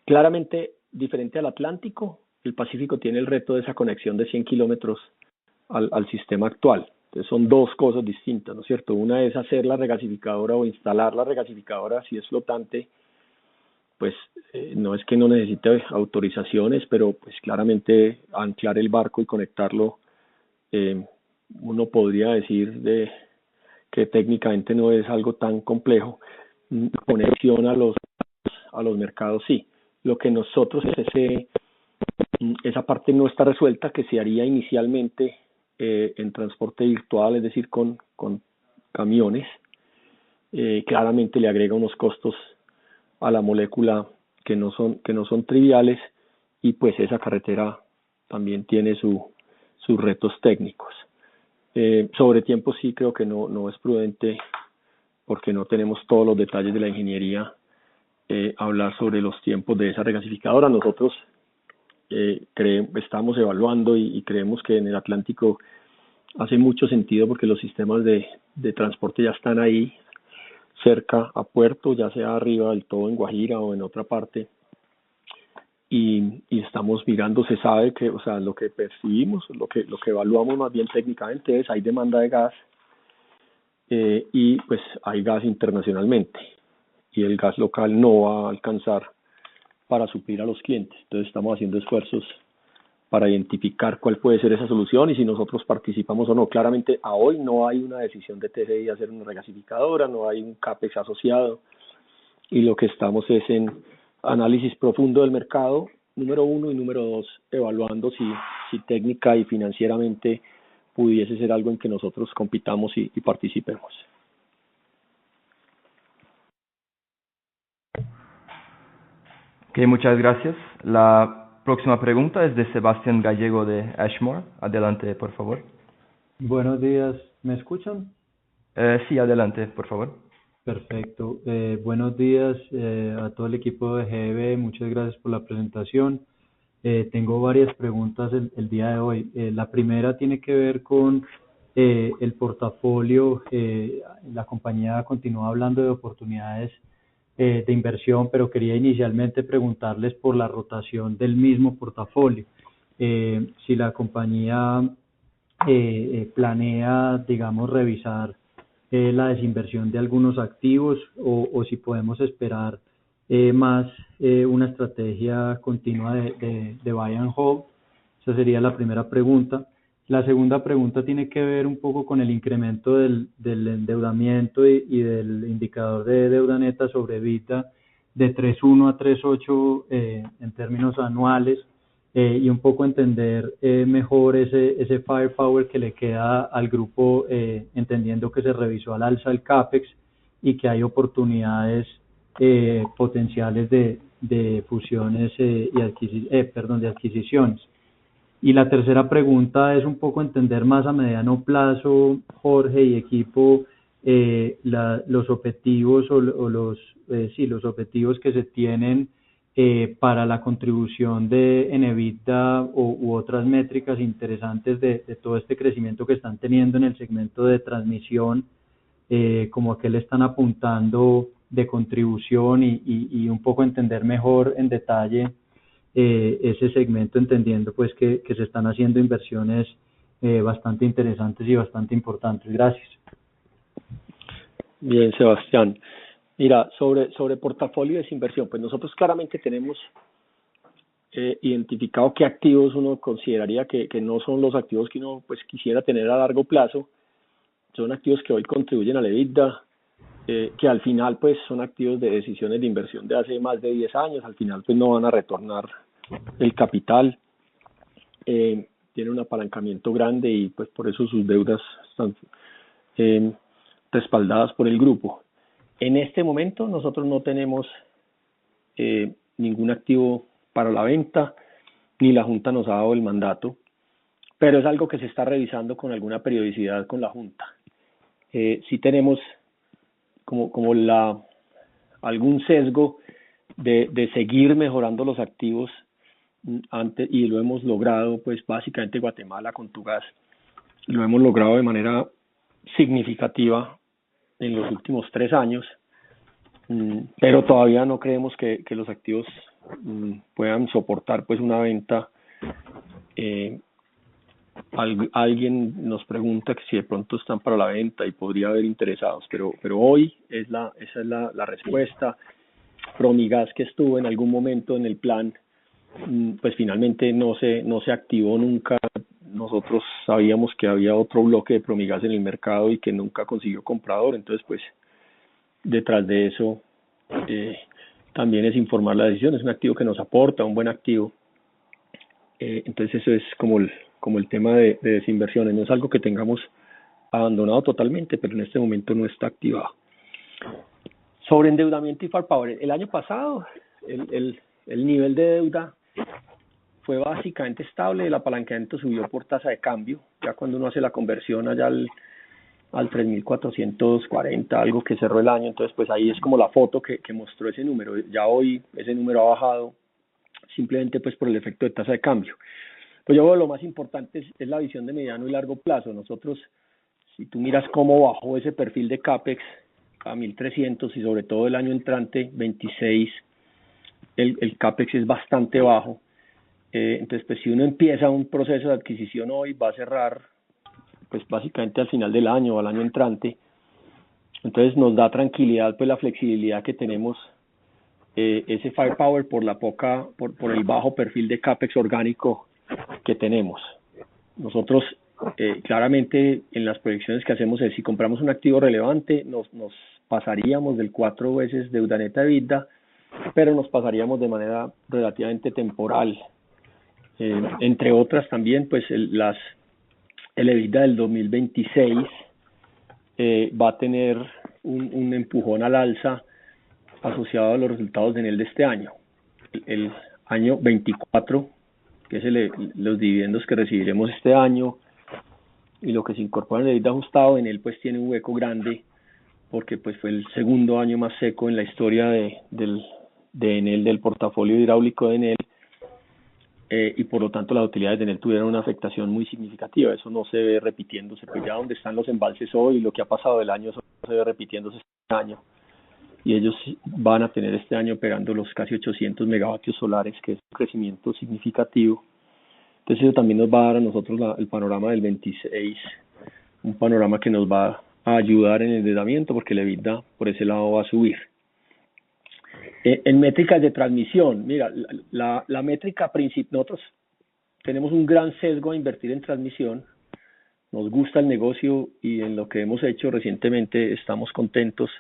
Claramente, diferente al Atlántico, el Pacífico tiene el reto de esa conexión de 100 kilómetros al sistema actual. Entonces son dos cosas distintas, ¿no es cierto? Una es hacer la regasificadora o instalar la regasificadora si es flotante, pues no es que no necesite autorizaciones, pero pues claramente anclar el barco y conectarlo, uno podría decir que técnicamente no es algo tan complejo. Conexión a los mercados sí. Lo que nosotros esa parte no está resuelta, que se haría inicialmente en transporte virtual, es decir, con camiones. Claramente le agrega unos costos a la molécula que no son triviales, y pues esa carretera también tiene sus retos técnicos. Sobre tiempo sí creo que no es prudente, porque no tenemos todos los detalles de la ingeniería, hablar sobre los tiempos de esa regasificadora. Nosotros estamos evaluando y creemos que en el Atlántico hace mucho sentido, porque los sistemas de transporte ya están ahí cerca a puerto, ya sea arriba del todo en Guajira o en otra parte, y estamos mirando. Se sabe que, o sea, lo que percibimos, lo que evaluamos más bien técnicamente es: hay demanda de gas y pues hay gas internacionalmente, y el gas local no va a alcanzar para suplir a los clientes. Entonces estamos haciendo esfuerzos para identificar cuál puede ser esa solución y si nosotros participamos o no. Claramente a hoy no hay una decisión de TGI de hacer una regasificadora, no hay un CAPEX asociado, y lo que estamos es en análisis profundo del mercado, número uno, y número dos, evaluando si técnica y financieramente pudiese ser algo en que nosotros compitamos y participemos. Ok, muchas gracias. La próxima pregunta es de Sebastián Gallego de Ashmore. Adelante, por favor. Buenos días, ¿me escuchan? Sí, adelante, por favor. Perfecto. Buenos días a todo el equipo de GEB. Muchas gracias por la presentación. Tengo varias preguntas el día de hoy. La primera tiene que ver con el portafolio. La compañía continúa hablando de oportunidades de inversión, pero quería inicialmente preguntarles por la rotación del mismo portafolio. Si la compañía planea, digamos, revisar la desinversión de algunos activos o si podemos esperar más una estrategia continua de buy and hold. Esa sería la primera pregunta. La segunda pregunta tiene que ver un poco con el incremento del endeudamiento y del indicador de deuda neta sobre EBITDA de 3.1 a 3.8 en términos anuales, y un poco entender mejor ese firepower que le queda al grupo, entendiendo que se revisó al alza el CAPEX y que hay oportunidades potenciales de fusiones de adquisiciones. Y la tercera pregunta es un poco entender más a mediano plazo, Jorge y equipo, los objetivos los objetivos que se tienen para la contribución en EBITDA u otras métricas interesantes de todo este crecimiento que están teniendo en el segmento de transmisión, como a qué le están apuntando de contribución y un poco entender mejor en detalle ese segmento, entendiendo pues que se están haciendo inversiones bastante interesantes y bastante importantes. Gracias. Bien, Sebastián. Mira, sobre portafolio de desinversión, pues nosotros claramente tenemos identificado qué activos uno consideraría que no son los activos que uno pues quisiera tener a largo plazo. Son activos que hoy contribuyen a la EBITDA, que al final pues son activos de decisiones de inversión de hace más de 10 años, al final pues no van a retornar el capital, tienen un apalancamiento grande y pues por eso sus deudas están respaldadas por el grupo. En este momento nosotros no tenemos ningún activo para la venta, ni la Junta nos ha dado el mandato, pero es algo que se está revisando con alguna periodicidad con la Junta. Sí tenemos algún sesgo de seguir mejorando los activos antes, y lo hemos logrado, pues básicamente Guatemala con Tugas lo hemos logrado de manera significativa en los últimos 3 años, pero todavía no creemos que los activos puedan soportar pues una venta. Alguien nos pregunta que si de pronto están para la venta y podría haber interesados, pero hoy esa es la respuesta. Promigas, que estuvo en algún momento en el plan, pues finalmente no se activó nunca. Nosotros sabíamos que había otro bloque de Promigas en el mercado y que nunca consiguió comprador, entonces pues detrás de eso también es informar la decisión. Es un activo que nos aporta, un buen activo, entonces eso es como el tema de desinversiones. No es algo que tengamos abandonado totalmente, pero en este momento no está activado. Sobre endeudamiento y firepower, el año pasado el nivel de deuda fue básicamente estable, el apalancamiento subió por tasa de cambio, ya cuando uno hace la conversión allá al 3.440, algo que cerró el año, entonces pues ahí es como la foto que mostró ese número. Ya hoy ese número ha bajado simplemente pues por el efecto de tasa de cambio. Pues yo veo lo más importante es la visión de mediano y largo plazo. Nosotros, si tú miras cómo bajó ese perfil de CAPEX a 1.300 y sobre todo el año entrante, 26, el CAPEX es bastante bajo. Entonces, pues si uno empieza un proceso de adquisición hoy, va a cerrar pues básicamente al final del año o al año entrante. Entonces nos da tranquilidad pues la flexibilidad que tenemos, ese firepower por el bajo perfil de CAPEX orgánico que tenemos. Nosotros claramente en las proyecciones que hacemos es, si compramos un activo relevante, nos pasaríamos del 4 veces deuda neta EBITDA, pero nos pasaríamos de manera relativamente temporal. Entre otras también, pues el EBITDA del 2026 va a tener un empujón al alza asociado a los resultados de Enel de este año. El año 24, que es los dividendos que recibiremos este año, y lo que se incorpora en el EBITDA ajustado, Enel pues tiene un hueco grande, porque pues fue el segundo año más seco en la historia de Enel, del portafolio hidráulico de Enel, y por lo tanto las utilidades de Enel tuvieron una afectación muy significativa. Eso no se ve repitiéndose, pues ya donde están los embalses hoy, lo que ha pasado del año, eso no se ve repitiéndose este año, y ellos van a tener este año pegando los casi 800 megavatios solares, que es un crecimiento significativo. Entonces eso también nos va a dar a nosotros el panorama del 26, un panorama que nos va a ayudar en el endeudamiento porque la EBITDA por ese lado va a subir. En métricas de transmisión, mira, la métrica principal, nosotros tenemos un gran sesgo a invertir en transmisión, nos gusta el negocio y en lo que hemos hecho recientemente estamos contentos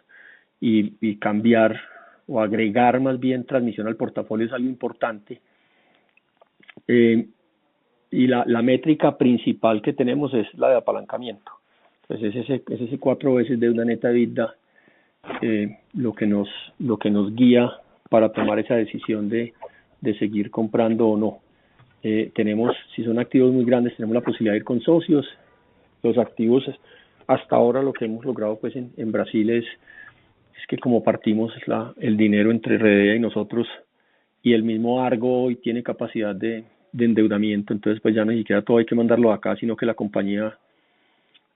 y cambiar o agregar más bien transmisión al portafolio es algo importante. Y la métrica principal que tenemos es la de apalancamiento. Entonces es ese 4 veces deuda neta EBITDA lo que nos guía para tomar esa decisión de seguir comprando o no. Tenemos, si son activos muy grandes, tenemos la posibilidad de ir con socios. Los activos, hasta ahora lo que hemos logrado pues en Brasil es que como partimos el dinero entre Redea y nosotros, y el mismo Argo hoy tiene capacidad de endeudamiento, entonces pues ya ni siquiera todo hay que mandarlo acá, sino que la compañía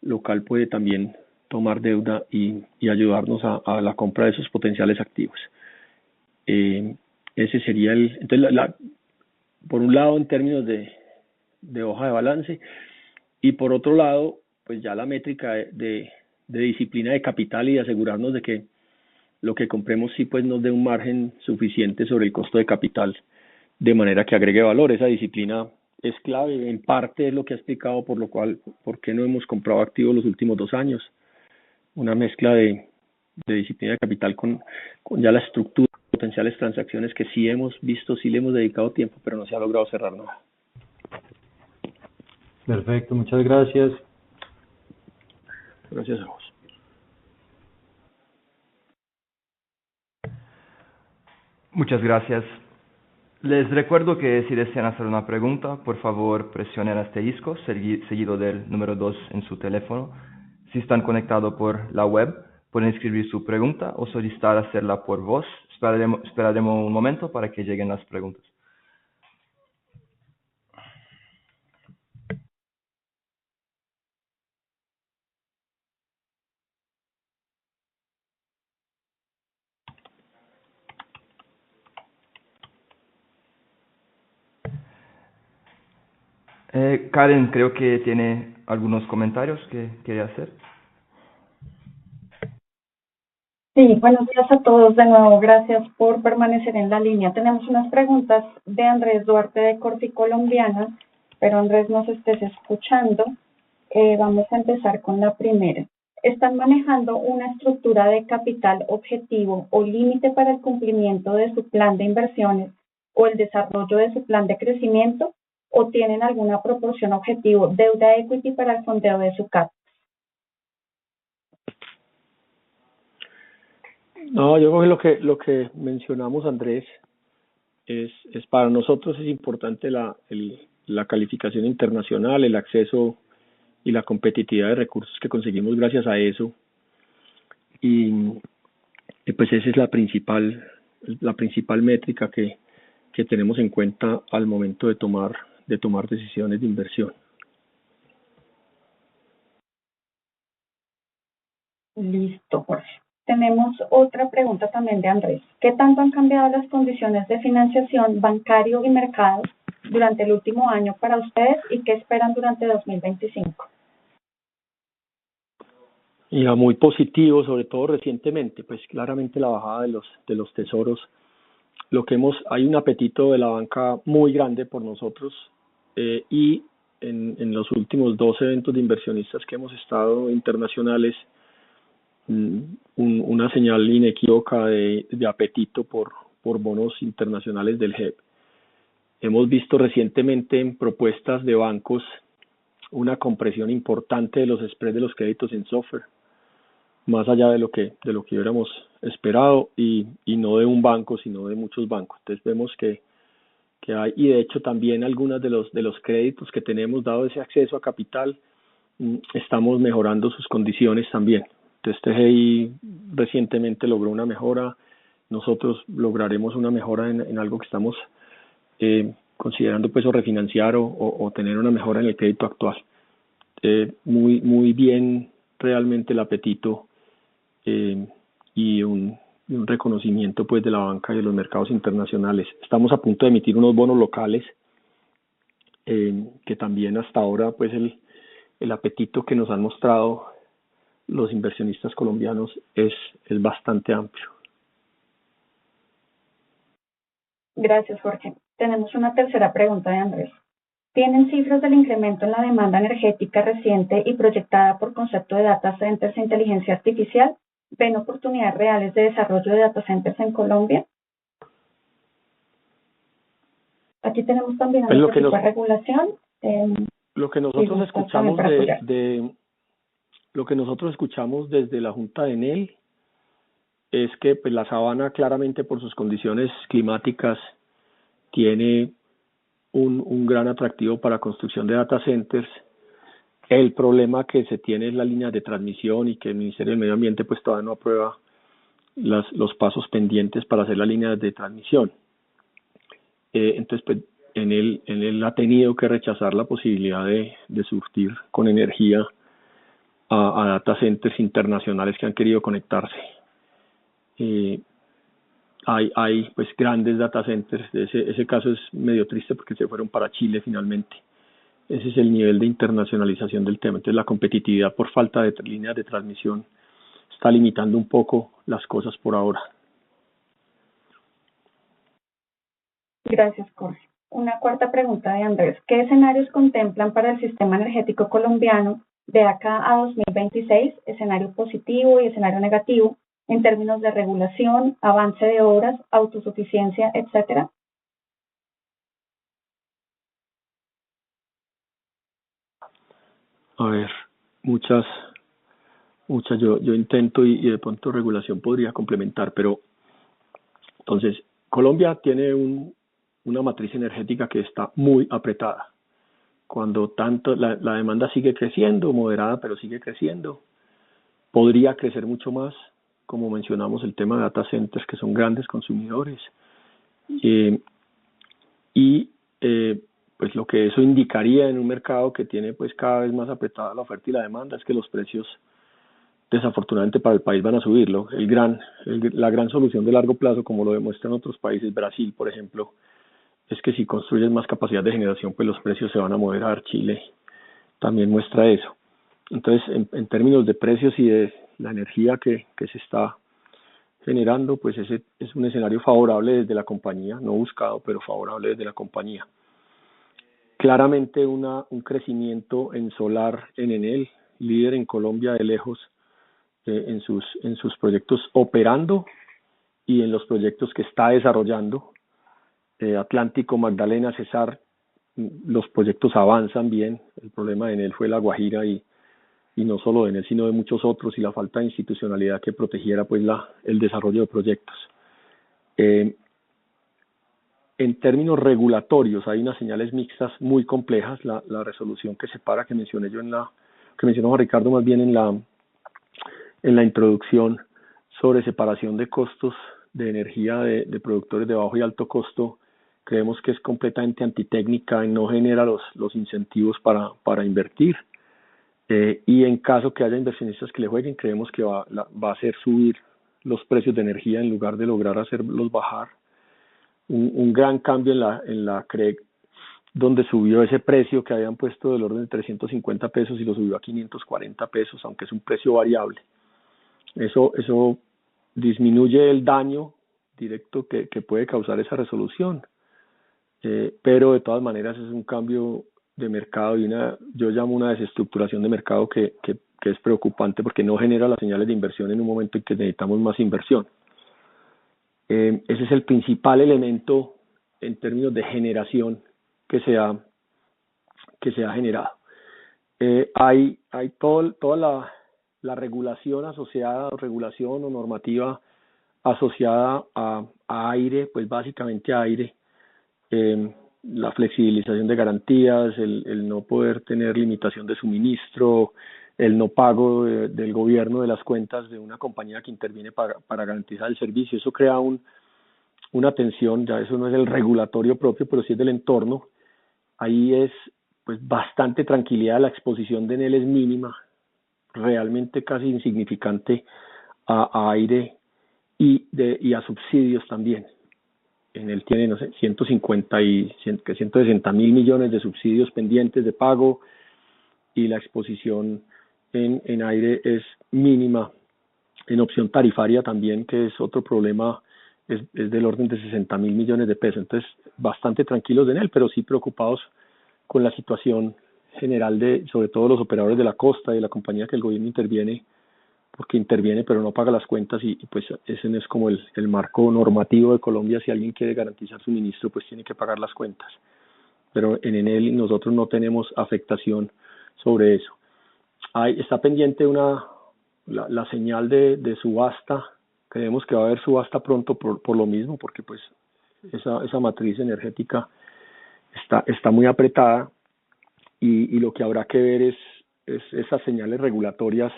local puede también tomar deuda y ayudarnos a la compra de esos potenciales activos. Ese sería entonces por un lado en términos de hoja de balance, y por otro lado pues ya la métrica de disciplina de capital y de asegurarnos de que lo que compremos sí pues nos dé un margen suficiente sobre el costo de capital de manera que agregue valor. Esa disciplina es clave, en parte es lo que ha explicado por qué no hemos comprado activos los últimos 2 años. Una mezcla de disciplina de capital con ya la estructura de potenciales transacciones que sí hemos visto, sí le hemos dedicado tiempo, pero no se ha logrado cerrar nada. Perfecto, muchas gracias. Gracias a vos. Muchas gracias. Les recuerdo que si desean hacer una pregunta, por favor presione el asterisco seguido del número 2 en su teléfono. Si están conectados por la web, pueden escribir su pregunta o solicitar hacerla por voz. Esperaremos un momento para que lleguen las preguntas. Karen, creo que tiene algunos comentarios que quiere hacer. Sí, buenos días a todos. De nuevo, gracias por permanecer en la línea. Tenemos unas preguntas de Andrés Duarte de Corfi Colombiana, pero Andrés, nos estés escuchando. Vamos a empezar con la primera. ¿Están manejando una estructura de capital objetivo o límite para el cumplimiento de su plan de inversiones o el desarrollo de su plan de crecimiento? ¿O tienen alguna proporción objetivo deuda equity para el fondeo de su CAP? No, yo creo que lo que mencionamos, Andrés, es para nosotros es importante la calificación internacional, el acceso y la competitividad de recursos que conseguimos gracias a eso. Y pues esa es la principal métrica que tenemos en cuenta al momento de tomar decisiones de inversión. Listo, Jorge. Tenemos otra pregunta también de Andrés. ¿Qué tanto han cambiado las condiciones de financiación bancario y mercado durante el último año para ustedes y qué esperan durante 2025? Ya muy positivo, sobre todo recientemente, pues claramente la bajada de los tesoros. Hay un apetito de la banca muy grande por nosotros y en los últimos 2 eventos de inversionistas que hemos estado internacionales, una señal inequívoca de apetito por bonos internacionales del JEP. Hemos visto recientemente en propuestas de bancos una compresión importante de los spreads de los créditos en software, más allá de lo que hubiéramos esperado y no de un banco, sino de muchos bancos. Entonces vemos que hay, y de hecho también algunos de los créditos que tenemos, dado ese acceso a capital, estamos mejorando sus condiciones también. Entonces TGI recientemente logró una mejora, nosotros lograremos una mejora en algo que estamos considerando pues o refinanciar o tener una mejora en el crédito actual. Muy bien realmente el apetito y un reconocimiento pues de la banca y de los mercados internacionales. Estamos a punto de emitir unos bonos locales que también hasta ahora pues el apetito que nos han mostrado los inversionistas colombianos es bastante amplio. Gracias, Jorge. Tenemos una tercera pregunta de Andrés. ¿Tienen cifras del incremento en la demanda energética reciente y proyectada por concepto de data centers e inteligencia artificial? ¿Ven oportunidades reales de desarrollo de data centers en Colombia? Aquí tenemos también Pues otro tipo de regulación. Lo que nosotros escuchamos desde la Junta de Enel es que pues, la Sabana claramente por sus condiciones climáticas tiene un gran atractivo para construcción de data centers. El problema que se tiene es la línea de transmisión y que el Ministerio del Medio Ambiente pues todavía no aprueba los pasos pendientes para hacer la línea de transmisión. Entonces pues Enel ha tenido que rechazar la posibilidad de surtir con energía a data centers internacionales que han querido conectarse. Hay pues grandes data centers. Ese caso es medio triste porque se fueron para Chile finalmente. Ese es el nivel de internacionalización del tema. Entonces la competitividad por falta de líneas de transmisión está limitando un poco las cosas por ahora. Gracias, Jorge. Una cuarta pregunta de Andrés. ¿Qué escenarios contemplan para el sistema energético colombiano de acá a 2026? Escenario positivo y escenario negativo en términos de regulación, avance de obras, autosuficiencia, etcétera. A ver, muchas yo intento y de pronto regulación podría complementar, pero entonces Colombia tiene una matriz energética que está muy apretada. Cuando tanto la demanda sigue creciendo, moderada, pero sigue creciendo, podría crecer mucho más, como mencionamos el tema de data centers, que son grandes consumidores. Pues lo que eso indicaría en un mercado que tiene pues cada vez más apretada la oferta y la demanda es que los precios desafortunadamente para el país van a subirlo. La gran solución de largo plazo, como lo demuestran otros países, Brasil por ejemplo, es que si construyes más capacidad de generación pues los precios se van a moderar. Chile también muestra eso. Entonces en términos de precios y de la energía que se está generando, pues ese es un escenario favorable desde la compañía, no buscado, pero favorable desde la compañía. Claramente un crecimiento en solar en Enel, líder en Colombia de lejos en sus proyectos operando y en los proyectos que está desarrollando. Atlántico, Magdalena, Cesar, los proyectos avanzan bien. El problema de Enel fue La Guajira y no solo de Enel, sino de muchos otros, y la falta de institucionalidad que protegiera pues el desarrollo de proyectos. En términos regulatorios hay unas señales mixtas muy complejas. La resolución que separa, que mencioné yo que mencionó Ricardo más bien en la introducción, sobre separación de costos de energía de productores de bajo y alto costo, creemos que es completamente antitécnica y no genera los incentivos para invertir. Y en caso que haya inversionistas que le jueguen, creemos que va a hacer subir los precios de energía en lugar de lograr hacerlos bajar. Un gran cambio en la CREG, donde subió ese precio que habían puesto del orden de 350 pesos y lo subió a 540 pesos, aunque es un precio variable. Eso disminuye el daño directo que puede causar esa resolución, pero de todas maneras es un cambio de mercado y yo llamo una desestructuración de mercado que es preocupante porque no genera las señales de inversión en un momento en que necesitamos más inversión. Ese es el principal elemento en términos de generación que se ha generado. Hay toda la regulación asociada, regulación o normativa asociada a aire, pues básicamente a aire, la flexibilización de garantías, el no poder tener limitación de suministro, el no pago del gobierno de las cuentas de una compañía que interviene para garantizar el servicio. Eso crea una tensión. Ya eso no es el regulatorio propio, pero sí es del entorno. Ahí es pues bastante tranquilidad. La exposición de Enel es mínima, realmente casi insignificante a aire y a subsidios también. Enel tiene, no sé, 160 mil millones de subsidios pendientes de pago, y la exposición en aire es mínima en opción tarifaria también, que es otro problema, es del orden de 60.000 millones de pesos. Entonces, bastante tranquilos en él, pero sí preocupados con la situación general de, sobre todo los operadores de la costa y de la compañía que el gobierno interviene, porque interviene pero no paga las cuentas y pues ese no es como el marco normativo de Colombia. Si alguien quiere garantizar suministro, pues tiene que pagar las cuentas. Pero en Enel nosotros no tenemos afectación sobre eso. Está pendiente la señal de subasta. Creemos que va a haber subasta pronto por lo mismo, porque pues esa matriz energética está muy apretada y lo que habrá que ver es esas señales regulatorias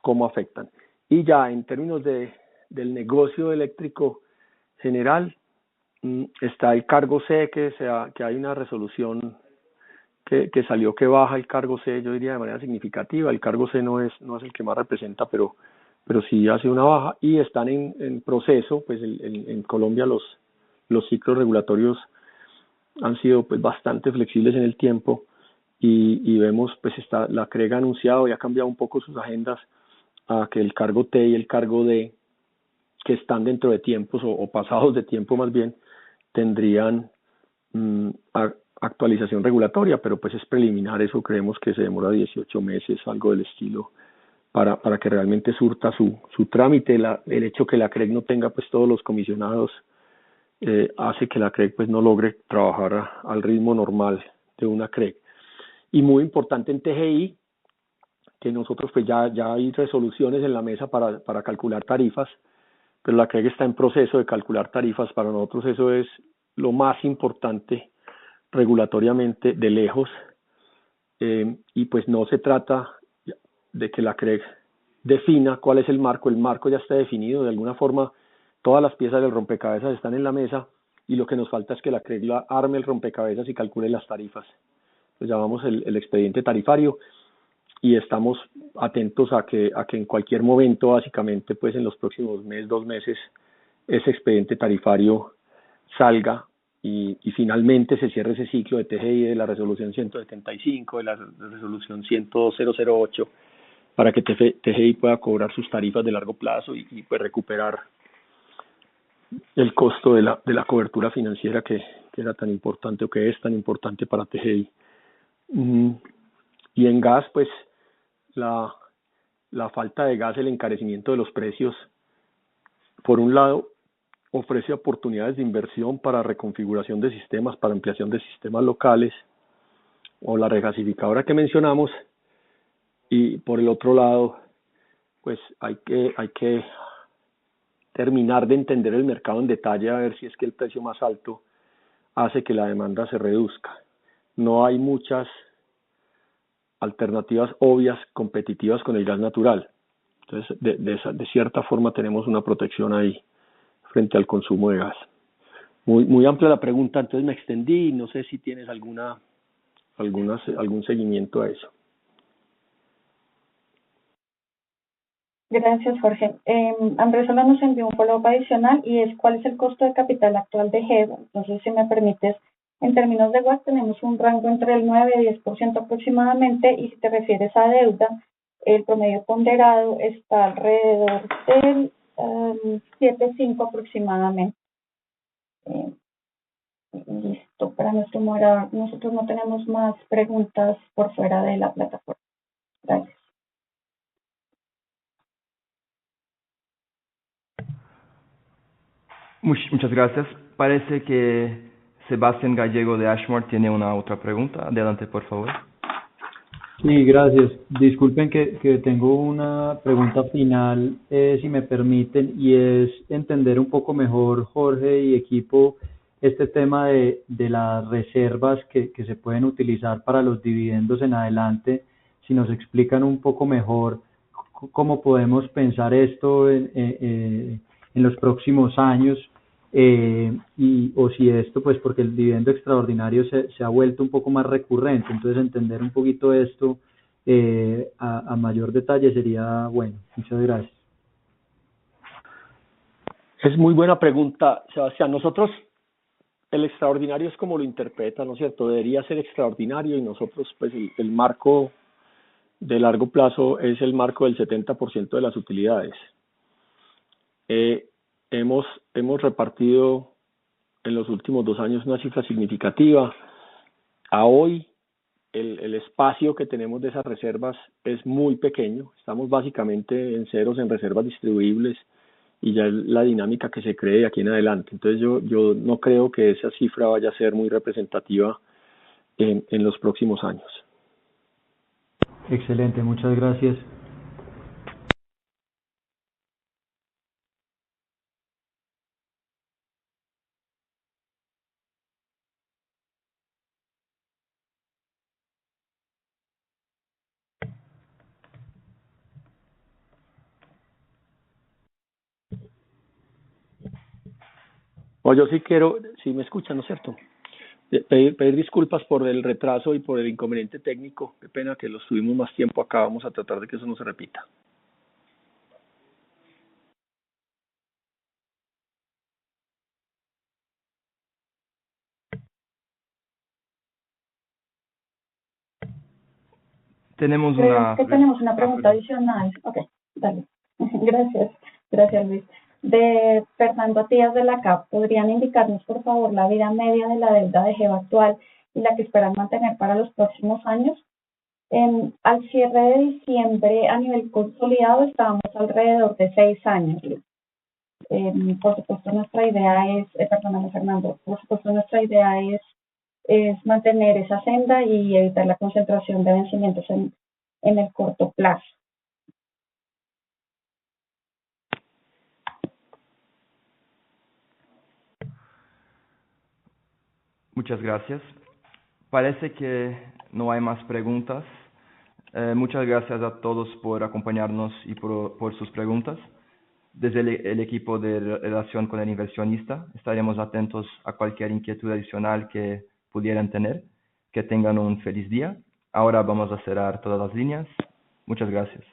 cómo afectan. Y ya en términos del negocio eléctrico general, está el cargo C, que hay una resolución que salió que baja el cargo C, yo diría de manera significativa. El cargo C no es el que más representa, pero sí hace una baja, y están en proceso. Pues en Colombia los ciclos regulatorios han sido pues bastante flexibles en el tiempo, y vemos pues la CREG ha anunciado y ha cambiado un poco sus agendas a que el cargo T y el cargo D, que están dentro de tiempos o pasados de tiempo más bien, tendrían actualización regulatoria, pero pues es preliminar. Eso creemos que se demora 18 meses, algo del estilo, para que realmente surta su trámite. El hecho que la CREG no tenga pues todos los comisionados hace que la CREG pues no logre trabajar al ritmo normal de una CREG. Y muy importante en TGI, que nosotros pues ya hay resoluciones en la mesa para calcular tarifas, pero la CREG está en proceso de calcular tarifas. Para nosotros eso es lo más importante regulatoriamente de lejos, y pues no se trata de que la CREG defina cuál es el marco ya está definido. De alguna forma todas las piezas del rompecabezas están en la mesa, y lo que nos falta es que la CREG arme el rompecabezas y calcule las tarifas. Lo llamamos el expediente tarifario, y estamos atentos a que en cualquier momento, básicamente pues en los próximos 2 meses, ese expediente tarifario salga y finalmente se cierre ese ciclo de TGI, de la resolución 175, de la resolución 10008, para que TGI pueda cobrar sus tarifas de largo plazo y pues recuperar el costo de la cobertura financiera que era tan importante, o que es tan importante para TGI. Y en gas, pues la falta de gas, el encarecimiento de los precios, por un lado ofrece oportunidades de inversión para reconfiguración de sistemas, para ampliación de sistemas locales, o la regasificadora que mencionamos, y por el otro lado pues hay que terminar de entender el mercado en detalle, a ver si es que el precio más alto hace que la demanda se reduzca. No hay muchas alternativas obvias competitivas con el gas natural. Entonces, de cierta forma tenemos una protección ahí frente al consumo de gas. Muy amplia la pregunta, entonces me extendí. No sé si tienes algún seguimiento a eso. Gracias, Jorge. Andrés Sola nos envió un follow-up adicional, y es: ¿cuál es el costo de capital actual de GEB? Entonces, si me permites, en términos de WACC tenemos un rango entre el 9 y 10% aproximadamente, y si te refieres a deuda, el promedio ponderado está alrededor del 7.5 aproximadamente. Listo, para nuestro moderador, nosotros no tenemos más preguntas por fuera de la plataforma. Gracias. Muchas gracias. Parece que Sebastián Gallego de Ashmore tiene una otra pregunta. Adelante, por favor. Sí, gracias. Disculpen que tengo una pregunta final, si me permiten, y es entender un poco mejor, Jorge y equipo, este tema de las reservas que se pueden utilizar para los dividendos en adelante. Si nos explican un poco mejor cómo podemos pensar esto en los próximos años, o si esto, pues porque el dividendo extraordinario se ha vuelto un poco más recurrente. Entonces, entender un poquito esto a mayor detalle sería bueno. Muchas gracias. Es muy buena pregunta, Sebastián. Nosotros, el extraordinario es como lo interpreta, ¿no es cierto? Debería ser extraordinario, y nosotros pues el marco de largo plazo es el marco del 70% de las utilidades. Hemos repartido en los últimos 2 años una cifra significativa. A hoy, el espacio que tenemos de esas reservas es muy pequeño. Estamos básicamente en ceros en reservas distribuibles y ya es la dinámica que se cree de aquí en adelante. Entonces yo no creo que esa cifra vaya a ser muy representativa en los próximos años. Excelente, muchas gracias. O yo sí quiero, si me escuchan, ¿no es cierto? Pedir disculpas por el retraso y por el inconveniente técnico. Qué pena que los tuvimos más tiempo acá. Vamos a tratar de que eso no se repita. Tenemos Creo que tenemos una pregunta adicional. Ok, dale. Gracias Luis. De Fernando Díaz de la CAP, ¿podrían indicarnos por favor la vida media de la deuda de GEVA actual y la que esperan mantener para los próximos años? Al cierre de diciembre a nivel consolidado estábamos alrededor de 6 años. Por supuesto nuestra idea es, perdóname Fernando, por supuesto nuestra idea es mantener esa senda y evitar la concentración de vencimientos en el corto plazo. Muchas gracias. Parece que no hay más preguntas. Muchas gracias a todos por acompañarnos y por sus preguntas. Desde el equipo de relación con el inversionista estaremos atentos a cualquier inquietud adicional que pudieran tener. Que tengan un feliz día. Ahora vamos a cerrar todas las líneas. Muchas gracias.